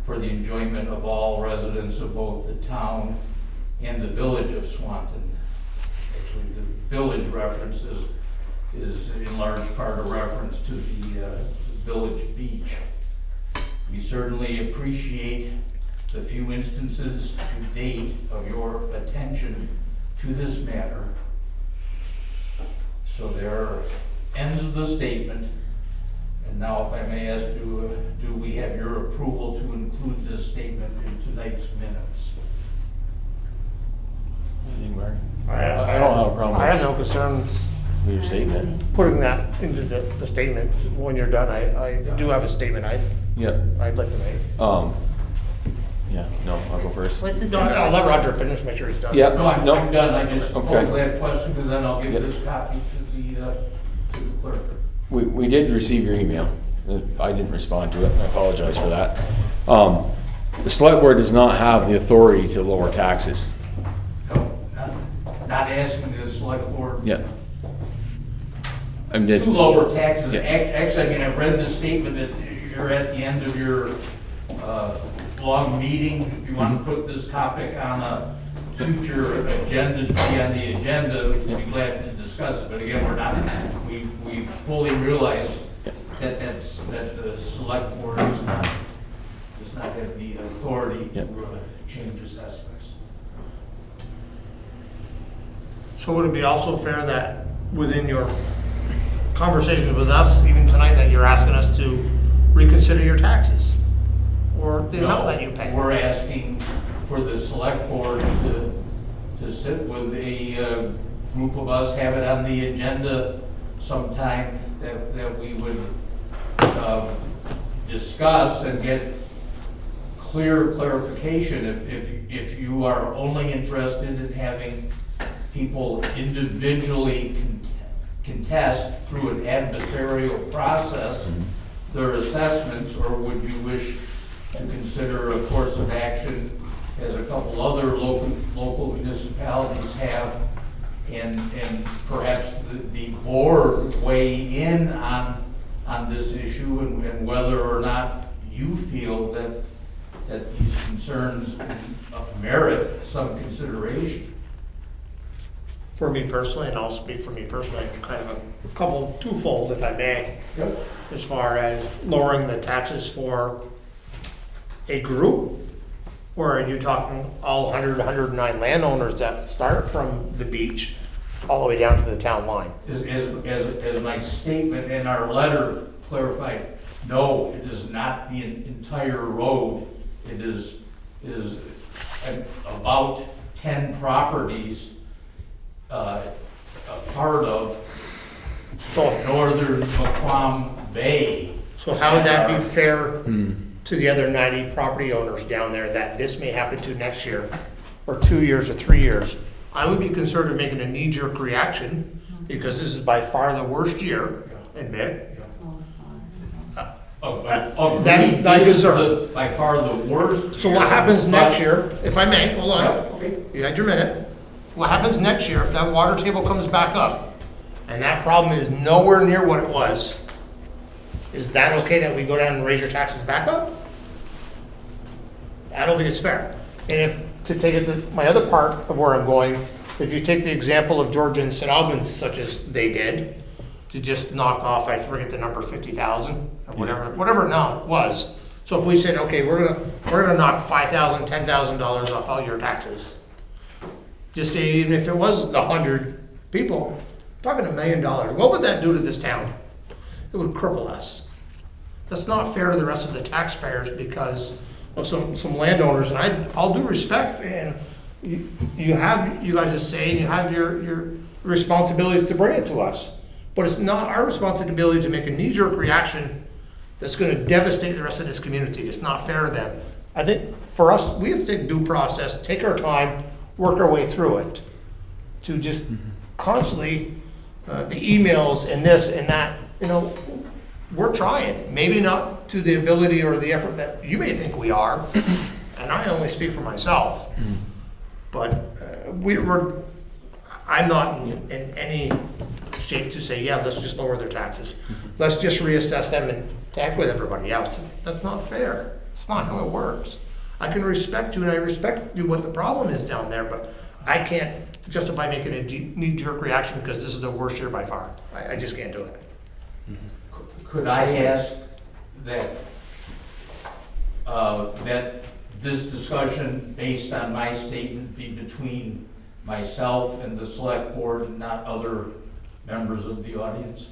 for the enjoyment of all residents of both the town and the village of Swanton. Actually, the village reference is in large part a reference to the village beach. We certainly appreciate the few instances to date of your attention to this matter. So there ends the statement. And now, if I may ask, do we have your approval to include this statement in tonight's minutes? I don't have a problem I have with- no concerns For your statement. putting that into the statements. When you're done, I do have a statement Yep. I'd like to make. Yeah, no, I'll go first. What's this? No, I'll let Roger finish, make sure he's done. Yeah, No, I'm no, done. I just Okay. posed that question because then I'll give Yep. this copy to the clerk. we did receive your email. I didn't respond to it. I apologize for that. The select board does not have the authority to lower taxes. No, not asking the Select Board Yeah. I mean, it's, to lower taxes. Yeah. Actually, I mean, I read the statement that you're at the end of your long meeting. If you want to put this topic on a future agenda, to be on the agenda, we'd be glad to discuss it. But again, we're not, we fully realize that that the Select Board does not have the authority to change assessments. So would it be also fair that within your conversations with us, even tonight, that you're asking us to reconsider your taxes? Or the amount that you pay? We're asking for the Select Board to sit with a group of us, have it on the agenda sometime that we would discuss and get clarification. If you are only interested in having people individually contest through an adversarial process their assessments, or would you wish to consider a course of action as a couple other local municipalities have, and perhaps the board weigh in on this issue and whether or not you feel that these concerns merit some consideration. For me personally, and I'll speak for me personally, kind of a couple, twofold, if I may. Yep. As far as lowering the taxes for a group, or are you talking all 109 landowners that start from the beach all the way down to the town line? As my statement in our letter clarified, no, it is not the entire road. It is about 10 properties, a part of northern Mequam Bay. So how would that be fair to the other 90 property owners down there that this may happen to next year, or 2 years or 3 years? I would be concerned of making a knee-jerk reaction, because this is by far the worst year, admit. That's my concern. By far the worst. So what happens next year, if I may, hold on, Okay. you had your minute. What happens next year if that water table comes back up, and that problem is nowhere near what it was? Is that okay that we go down and raise your taxes back up? I don't think it's fair. And if, to take it to my other part of where I'm going, if you take the example of Georgia and St. Albans, such as they did, to just knock off, I forget the number, 50,000, or whatever it now was. So if we said, okay, we're gonna knock $5,000, $10,000 off all your taxes. Just say, even if it was the 100 people, talking $1 million, what would that do to this town? It would cripple us. That's not fair to the rest of the taxpayers because of some landowners, and I'll do respect, and you guys are saying you have your responsibilities to bring it to us. But it's not our responsibility to make a knee-jerk reaction that's gonna devastate the rest of this community. It's not fair to them. I think for us, we have to take due process, take our time, work our way through it. To just constantly, the emails and this and that, we're trying. Maybe not to the ability or the effort that you may think we are. and I only speak for myself, but I'm not in any shape to say, yeah, let's just lower their taxes. Let's just reassess them and tag with everybody else. That's not fair. It's not how it works. I can respect you and I respect you what the problem is down there, but I can't justify making a knee-jerk reaction because this is the worst year by far. I just can't do it. Could I ask that, that this discussion, based on my statement, be between myself and the select board and not other members of the audience?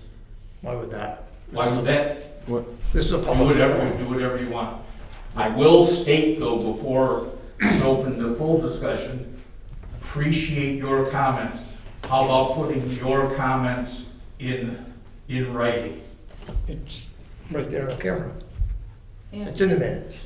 Why would that? Why would that? This is a Do public whatever, forum. do whatever you want. I will state though, before it's open to full discussion, appreciate your comments. How about putting your comments in writing? It's right there on camera. Yeah. It's in the minutes.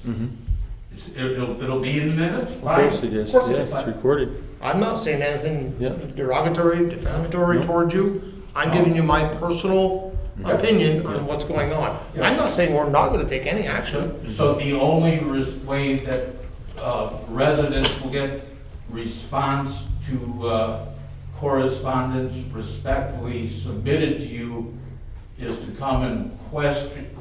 It'll be in the minutes, Of fine. course it is, Of course it yeah, is. it's recorded. I'm not saying anything Yeah. derogatory, defamatory No. towards you. I'm giving you my personal opinion on what's going on. I'm not saying we're not gonna take any action. So the only way that residents will get response to correspondence respectfully submitted to you is to come and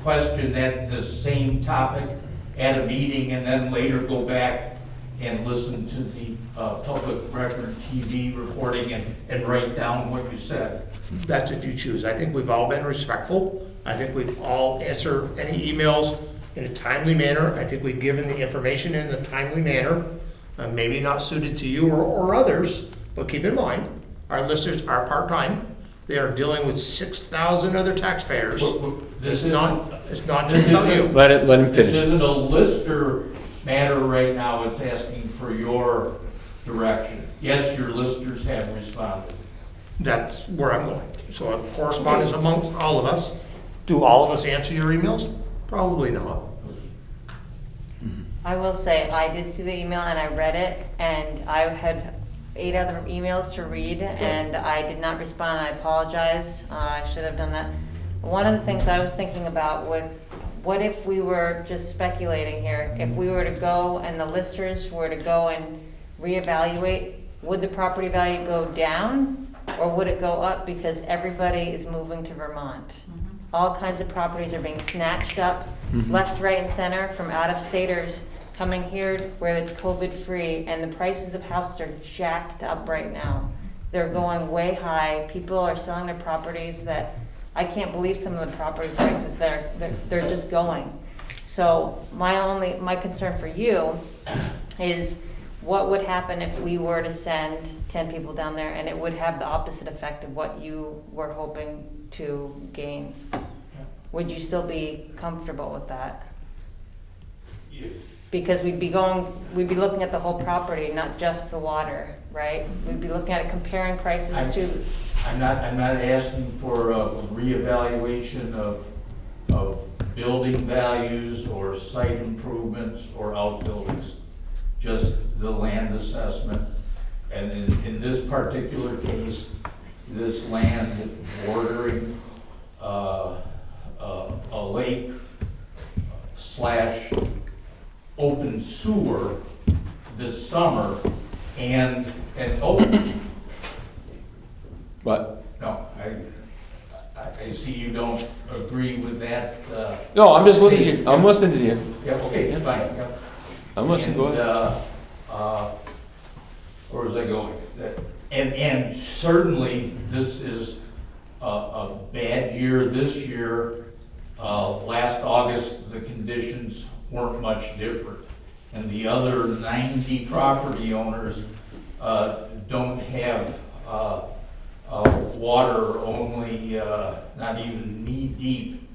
question that, the same topic at a meeting, and then later go back and listen to the public record TV reporting and write down what you said. That's if you choose. I think we've all been respectful. I think we've all answered any emails in a timely manner. I think we've given the information in a timely manner. Maybe not suited to you or others, but keep in mind, our listeners are part-time. They are dealing with 6,000 other taxpayers. It's not just about you. Let him This finish. isn't a lister matter right now, it's asking for your direction. Yes, your listers have responded. That's where I'm going. So correspondence amongst all of us. Do all of us answer your emails? Probably not. I will say, I did see the email and I read it, and I had 8 other emails to read, and I did not respond. I apologize. I should have done that. One of the things I was thinking about with, what if we were just speculating here? If we were to go and the listers were to go and reevaluate, would the property value go down or would it go up because everybody is moving to Vermont? All kinds of properties are being snatched up, left, right, and center from out-of-staters coming here where it's COVID-free, and the prices of houses are jacked up right now. They're going way high. People are selling their properties that, I can't believe some of the property prices they're just going. So my concern for you is what would happen if we were to send 10 people down there and it would have the opposite effect of what you were hoping to gain? Would you still be comfortable with that? Because we'd be looking at the whole property, not just the water, right? We'd be looking at it, comparing prices to. I'm not asking for a reevaluation of building values or site improvements or outbuildings, just the land assessment. And in this particular case, this land bordering a lake / open sewer this summer and But, no, I see you don't agree with that. no, I'm just listening, I'm listening to you. Yeah, okay, fine, yeah. I'm listening, go ahead. Where was I going? And certainly, this is a bad year this year. Last August, the conditions weren't much different. And the other 90 property owners don't have water, only not even knee deep,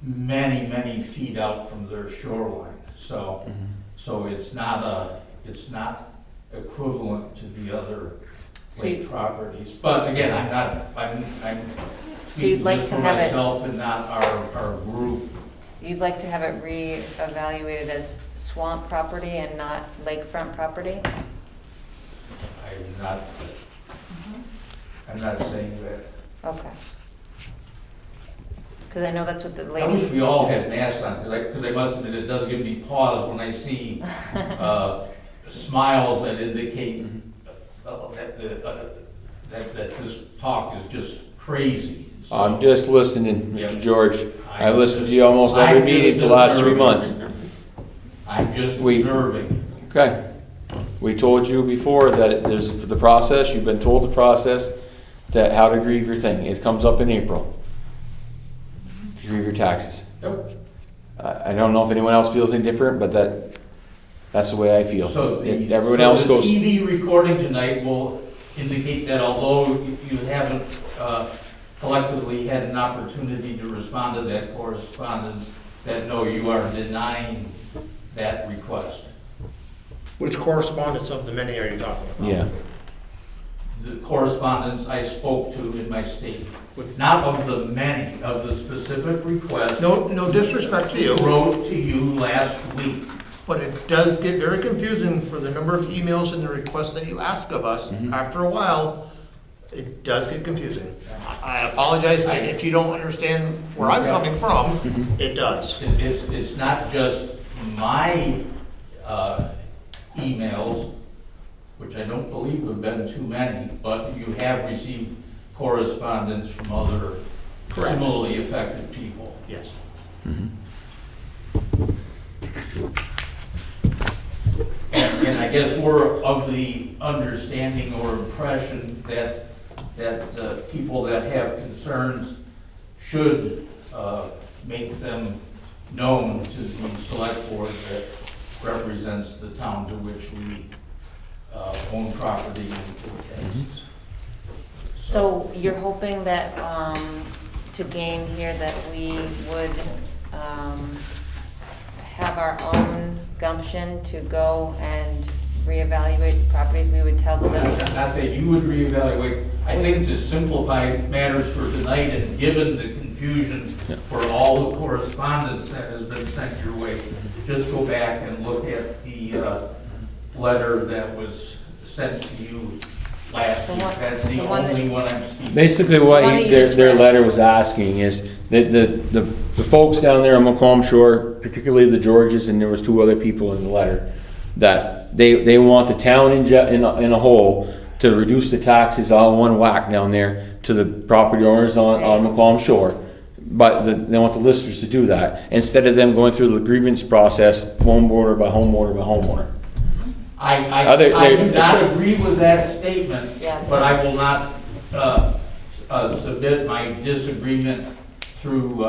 many feet out from their shoreline. So it's not equivalent to the other lake properties. But again, I'm So you'd speaking like just to for have it- myself and not our group. You'd like to have it re-evaluated as swamp property and not lakefront property? I'm not saying that. Okay. Because I know that's what the I wish lady, we all had masks on, because I must admit, it does give me pause when I see smiles that indicate that this talk is just crazy. So, I'm just listening, Yeah. Mr. George. I've I'm listened just- to you almost every I'm meeting just for the last 3 observing. months. I'm just We- observing. Okay. We told you before that there's the process, you've been told the process, that how to grieve your thing. It comes up in April. To grieve your taxes. Yep. I don't know if anyone else feels any different, but that's the way I feel. So Everyone else goes. The TV recording tonight will indicate that although you haven't collectively had an opportunity to respond to that correspondence, that no, you are denying that request. Which correspondence of the many are you talking about? Yeah. The correspondence I spoke to in my statement, not of the many, of the specific request No disrespect to you, wrote to you last week. but it does get very confusing for the number of emails and the requests that you ask of us. After a while, it does get confusing. I apologize if you don't understand where I'm coming from, it does. It's not just my emails, which I don't believe have been too many, but you have received correspondence from other Correct. similarly affected people. Yes. And I guess we're of the understanding or impression that people that have concerns should make them known to the select board that represents the town to which we own property and so you're hoping that, to gain here, that we would have our own gumption to go and reevaluate the properties, we would tell the listers? Not that you would reevaluate, I think to simplify matters for tonight and given the confusion for all the correspondence that has been sent your way, just go back and look at the letter that was sent to you last week. That's the only one I'm speaking. Basically, what their letter was asking is that the folks down there on Macomb Shore, particularly the Georges, and there was 2 other people in the letter, that they want the town in a whole to reduce the taxes all in one whack down there to the property owners on Macomb Shore. But they want the listers to do that, instead of them going through the grievance process, homeowner by homeowner by homeowner. I do not agree with that statement, but I will not submit my disagreement through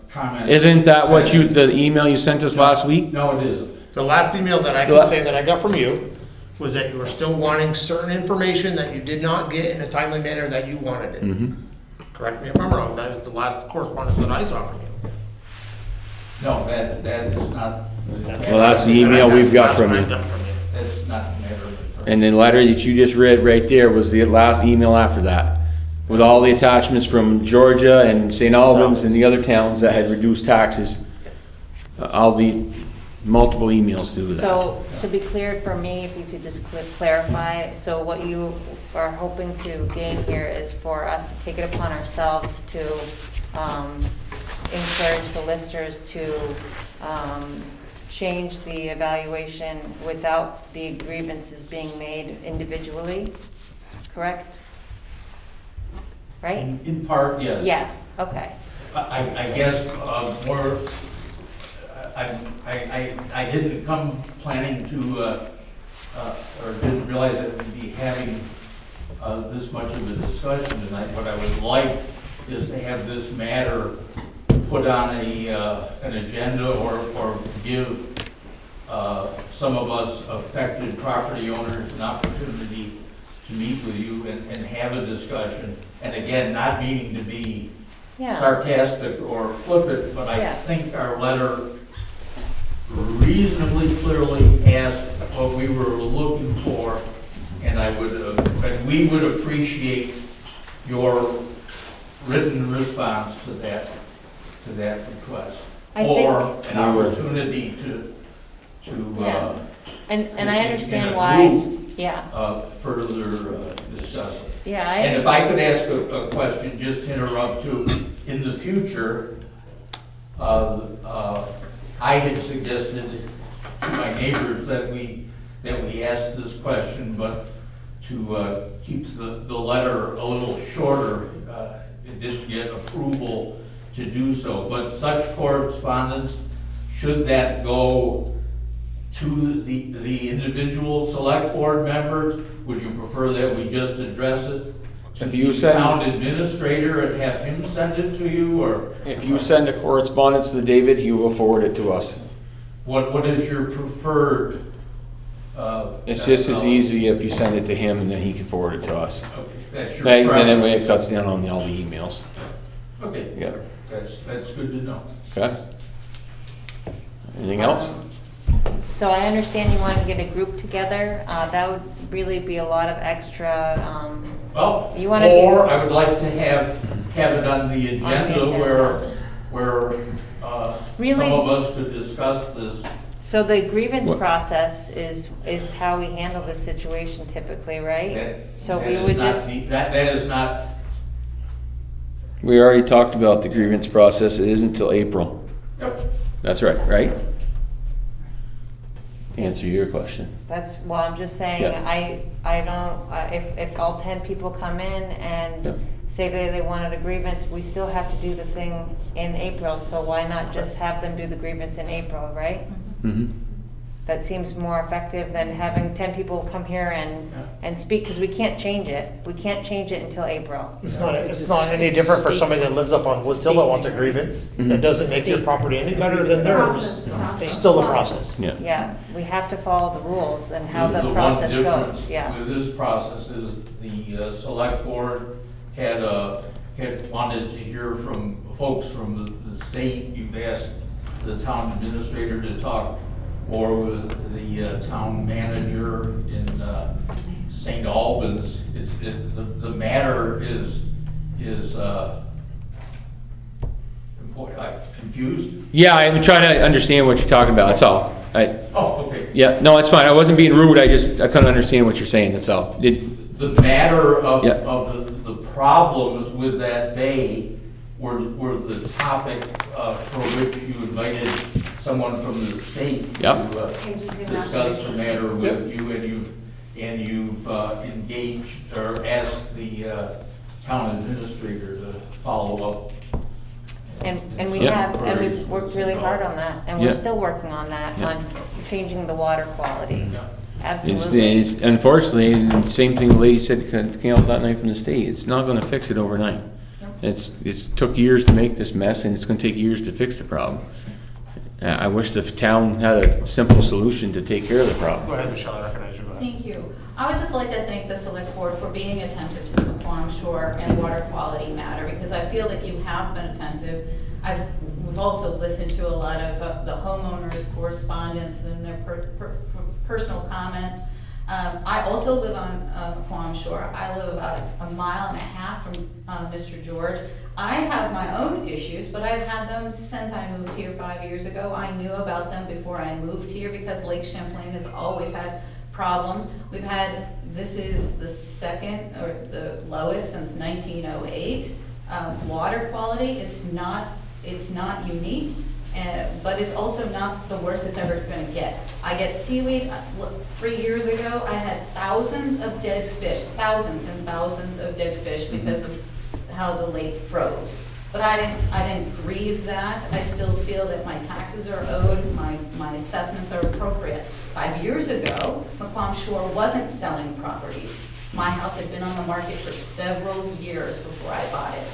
comment. Isn't that what the email you sent us last week? No, it isn't. The last email that I can say that I got from you was that you were still wanting certain information that you did not get in a timely manner that you wanted it. Correct me if I'm wrong, that is the last correspondence that I saw from you. No, that is not. Well, that's the email we've got from you. That's not the matter of it. And the letter that you just read right there was the last email after that, with all the attachments from Georgia and St. Albans and the other towns that had reduced taxes. All the multiple emails to that. So, to be clear for me, if you could just clarify, so what you are hoping to gain here is for us to take it upon ourselves to encourage the listers to change the evaluation without the grievances being made individually, correct? Right? In part, yes. Yeah, okay. I guess more, I didn't come planning to, or didn't realize that we'd be having this much of a discussion tonight. What I would like is to have this matter put on an agenda or give some of us affected property owners an opportunity to meet with you and have a discussion. And again, not meaning to be sarcastic or flippant, but I think our letter reasonably clearly asked what we were looking for, and we would appreciate your written response to that request, or an opportunity to And I understand why Yeah, further discuss it. yeah, I And if I understand. could ask a question, just to interrupt too, in the future, I had suggested to my neighbors that we ask this question, but to keep the letter a little shorter, it didn't get approval to do so. But such correspondence, should that go to the individual select board members? Would you prefer that we just address it to If you the send- town administrator and have him send it to you, or If you send a correspondence to David, he will forward it to us. what is your preferred? It's just as easy if you send it to him and then he can forward it to us. Okay, that's your Then that way it preference. cuts down on all the emails. Okay, Yeah. that's good to know. Okay? Anything else? So I understand you want to get a group together. That would really be a lot of extra, Well, You wanna be- or I would like to have it on the agenda agenda. where Really? some of us could discuss this. so the grievance What- process is how we handle this situation typically, right? That- So that we is would not just, the- That is not, We already talked about the grievance process. It isn't until April. yep, That's right? Answer your question. that's, well, I'm just saying, Yeah. I don't, if all 10 people come in and Yeah. say they wanted a grievance, we still have to do the thing in April, so why not just have them do the grievance in April, right? Mm-hmm. That seems more effective than having 10 people come here and speak, because we can't change it. We can't change it until April. It's not any different for somebody that lives up on Woods Hill that wants a grievance. It doesn't make their property any better than theirs. Process. Still a process. Yeah. Yeah, we have to follow the rules and how the one process difference goes, yeah. with this process is the select board had wanted to hear from folks from the state. You've asked the town administrator to talk more with the town manager in St. Albans. The matter is boy, I'm confused. Yeah, I'm trying to understand what you're talking about, that's all. Oh, okay. Yeah, no, it's fine. I wasn't being rude. I couldn't understand what you're saying, that's all. The matter of, Yeah. of the problems with that bay were the topic for which you invited someone from the state Yep. to discuss the matter with you, and you've engaged or asked the town administrator to follow up. And we Yeah. have, and we've worked really hard on that, and we're Yeah. still working on that, Yeah. on changing the water quality. Yeah. Absolutely. It's unfortunately, and the same thing the lady said came out that night from the state, it's not gonna fix it overnight. It's took years to make this mess, and it's gonna take years to fix the problem. I wish the town had a simple solution to take care of the problem. Go ahead, Michelle, I recognize you. Go ahead. Thank you. I would just like to thank the select board for being attentive to the McQuam Shore and water quality matter, because I feel that you have been attentive. We've also listened to a lot of the homeowners' correspondence and their personal comments. I also live on McQuam Shore. I live about a mile and a half from Mr. George. I have my own issues, but I've had them since I moved here 5 years ago. I knew about them before I moved here because Lake Champlain has always had problems. This is the second or the lowest since 1908. Water quality, it's not unique, but it's also not the worst it's ever gonna get. I get seaweed. 3 years ago, I had thousands of dead fish, thousands and thousands of dead fish because of how the lake froze. But I didn't grieve that. I still feel that my taxes are owed, my assessments are appropriate. 5 years ago, McQuam Shore wasn't selling properties. My house had been on the market for several years before I bought it.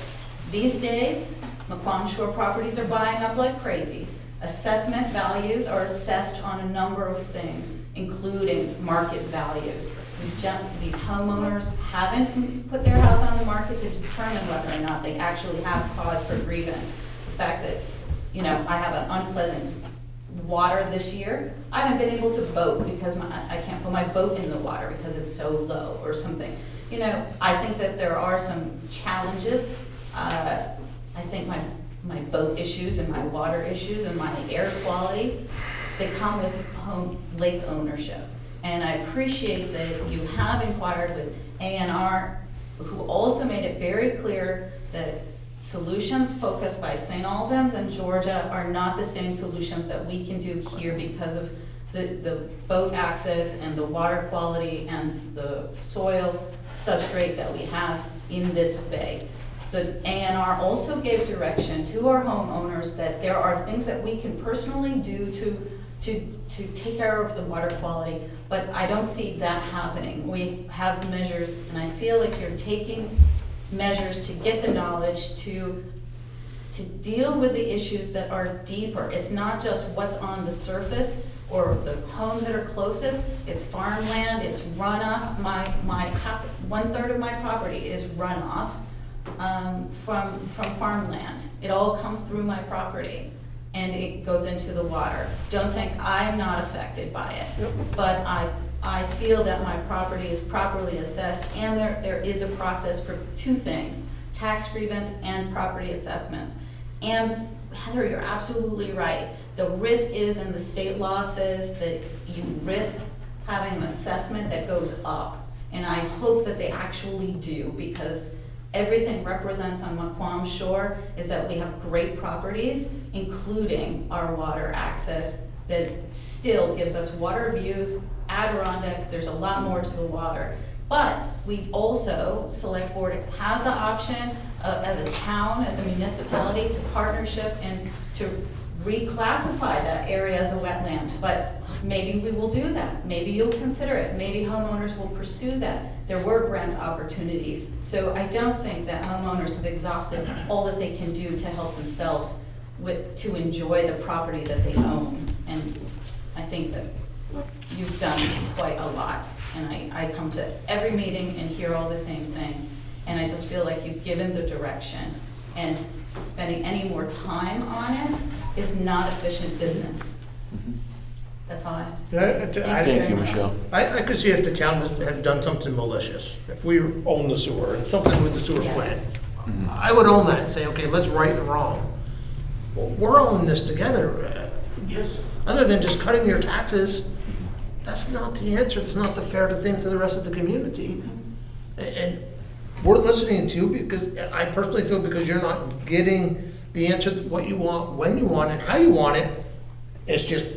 These days, McQuam Shore properties are buying up like crazy. Assessment values are assessed on a number of things, including market values. These homeowners haven't put their house on the market to determine whether or not they actually have cause for grievance. The fact that, I have an unpleasant water this year, I haven't been able to boat because I can't put my boat in the water because it's so low or something. I think that there are some challenges. I think my boat issues and my water issues and my air quality, they come with lake ownership. And I appreciate that you have inquired with A&R, who also made it very clear that solutions focused by St. Albans and Georgia are not the same solutions that we can do here because of the boat access and the water quality and the soil substrate that we have in this bay. The A&R also gave direction to our homeowners that there are things that we can personally do to take care of the water quality, but I don't see that happening. We have measures, and I feel like you're taking measures to get the knowledge to deal with the issues that are deeper. It's not just what's on the surface or the homes that are closest, it's farmland, it's runoff. One-third of my property is runoff from farmland. It all comes through my property and it goes into the water. Don't think I'm not affected by it, but I feel that my property is properly assessed, and there is a process for two things: tax grievance and property assessments. And Heather, you're absolutely right. The risk is, and the state law says that you risk having an assessment that goes up. And I hope that they actually do, because everything represents on Maquam Shore is that we have great properties, including our water access that still gives us water views, Adirondacks, there's a lot more to the water. But we also, Selectboard has the option as a town, as a municipality, to partnership and to reclassify that area as a wetland. But maybe we will do that. Maybe you'll consider it. Maybe homeowners will pursue that. There were grant opportunities. So I don't think that homeowners have exhausted all that they can do to help themselves to enjoy the property that they own. And I think that you've done quite a lot. And I come to every meeting and hear all the same thing. And I just feel like you've given the direction. And spending any more time on it is not efficient business. That's all I have to say. Thank you, Michelle. I could see if the town had done something malicious, if we own the sewer and something with the sewer plant, I would own that and say, okay, let's right the wrong. Well, we're owning this together. Yes. Other than just cutting your taxes, that's not the answer. It's not the fair thing to the rest of the community. And we're listening to you because I personally feel because you're not getting the answer to what you want, when you want it, how you want it. It's just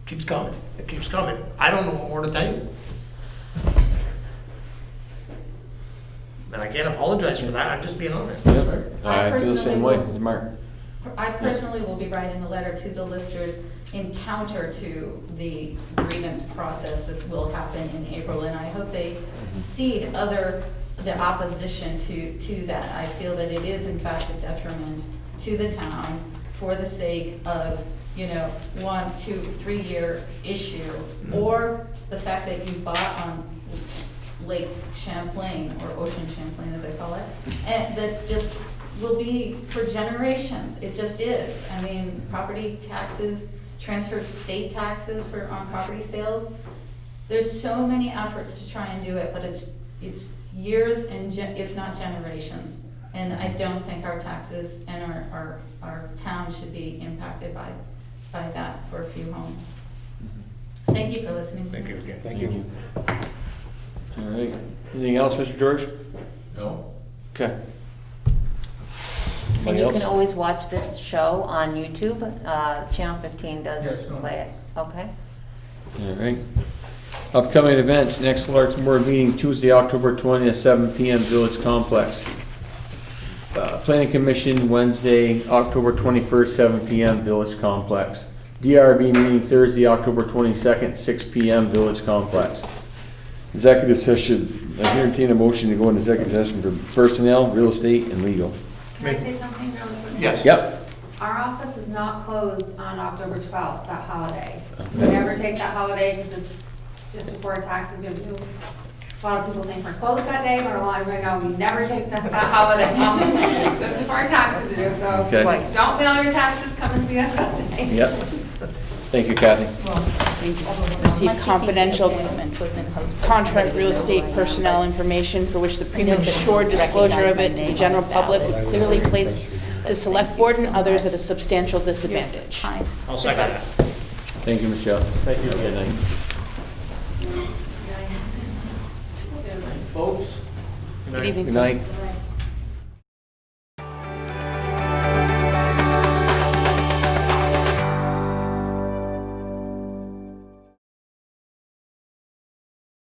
keeps coming. It keeps coming. I don't know what more to tell you. And I can't apologize for that. I'm just being honest. Yeah. I feel the same way, Mark. I personally will be writing a letter to the listers in counter to the grievance process that will happen in April, and I hope they cede the opposition to that. I feel that it is in fact a detriment to the town for the sake of, 1, 2, 3 year issue, or the fact that you bought on Lake Champlain, or Ocean Champlain as I call it, and that just will be for generations. It just is. I mean, property taxes, transfer state taxes on property sales. There's so many efforts to try and do it, but it's years and if not generations. And I don't think our taxes and our town should be impacted by that for a few homes. Thank you for listening to me. Thank you again. Thank you. All right. Anything else, Mr. George? No. Okay. And Anybody you else? can always watch this show on YouTube. Channel 15 does Yes, no. play it. Okay. All right. Upcoming events, next Lark's Board meeting Tuesday, October 20th, 7 p.m. Village Complex. Planning Commission Wednesday, October 21st, 7 p.m. Village Complex. DRB meeting Thursday, October 22nd, 6 p.m. Village Complex. Executive session, I entertain a motion to go into executive session for personnel, real estate, and legal. Can I say something really quickly? Yes. Yep. Our office is not closed on October 12th, that holiday. We never take that holiday because it's just before taxes are due. A lot of people think we're closed that day, but a lot of right now, we never take that holiday. It's just before taxes are due, so Okay. don't mail your taxes, come and see us that day. Yep. Thank you, Kathy. Receive confidential contract real estate personnel information for which the premature disclosure of it to the general public would clearly place the select board and others at a substantial disadvantage. I'll second that. Thank you, Michelle. Thank you. Good night. folks. Good evening, Good sir. night.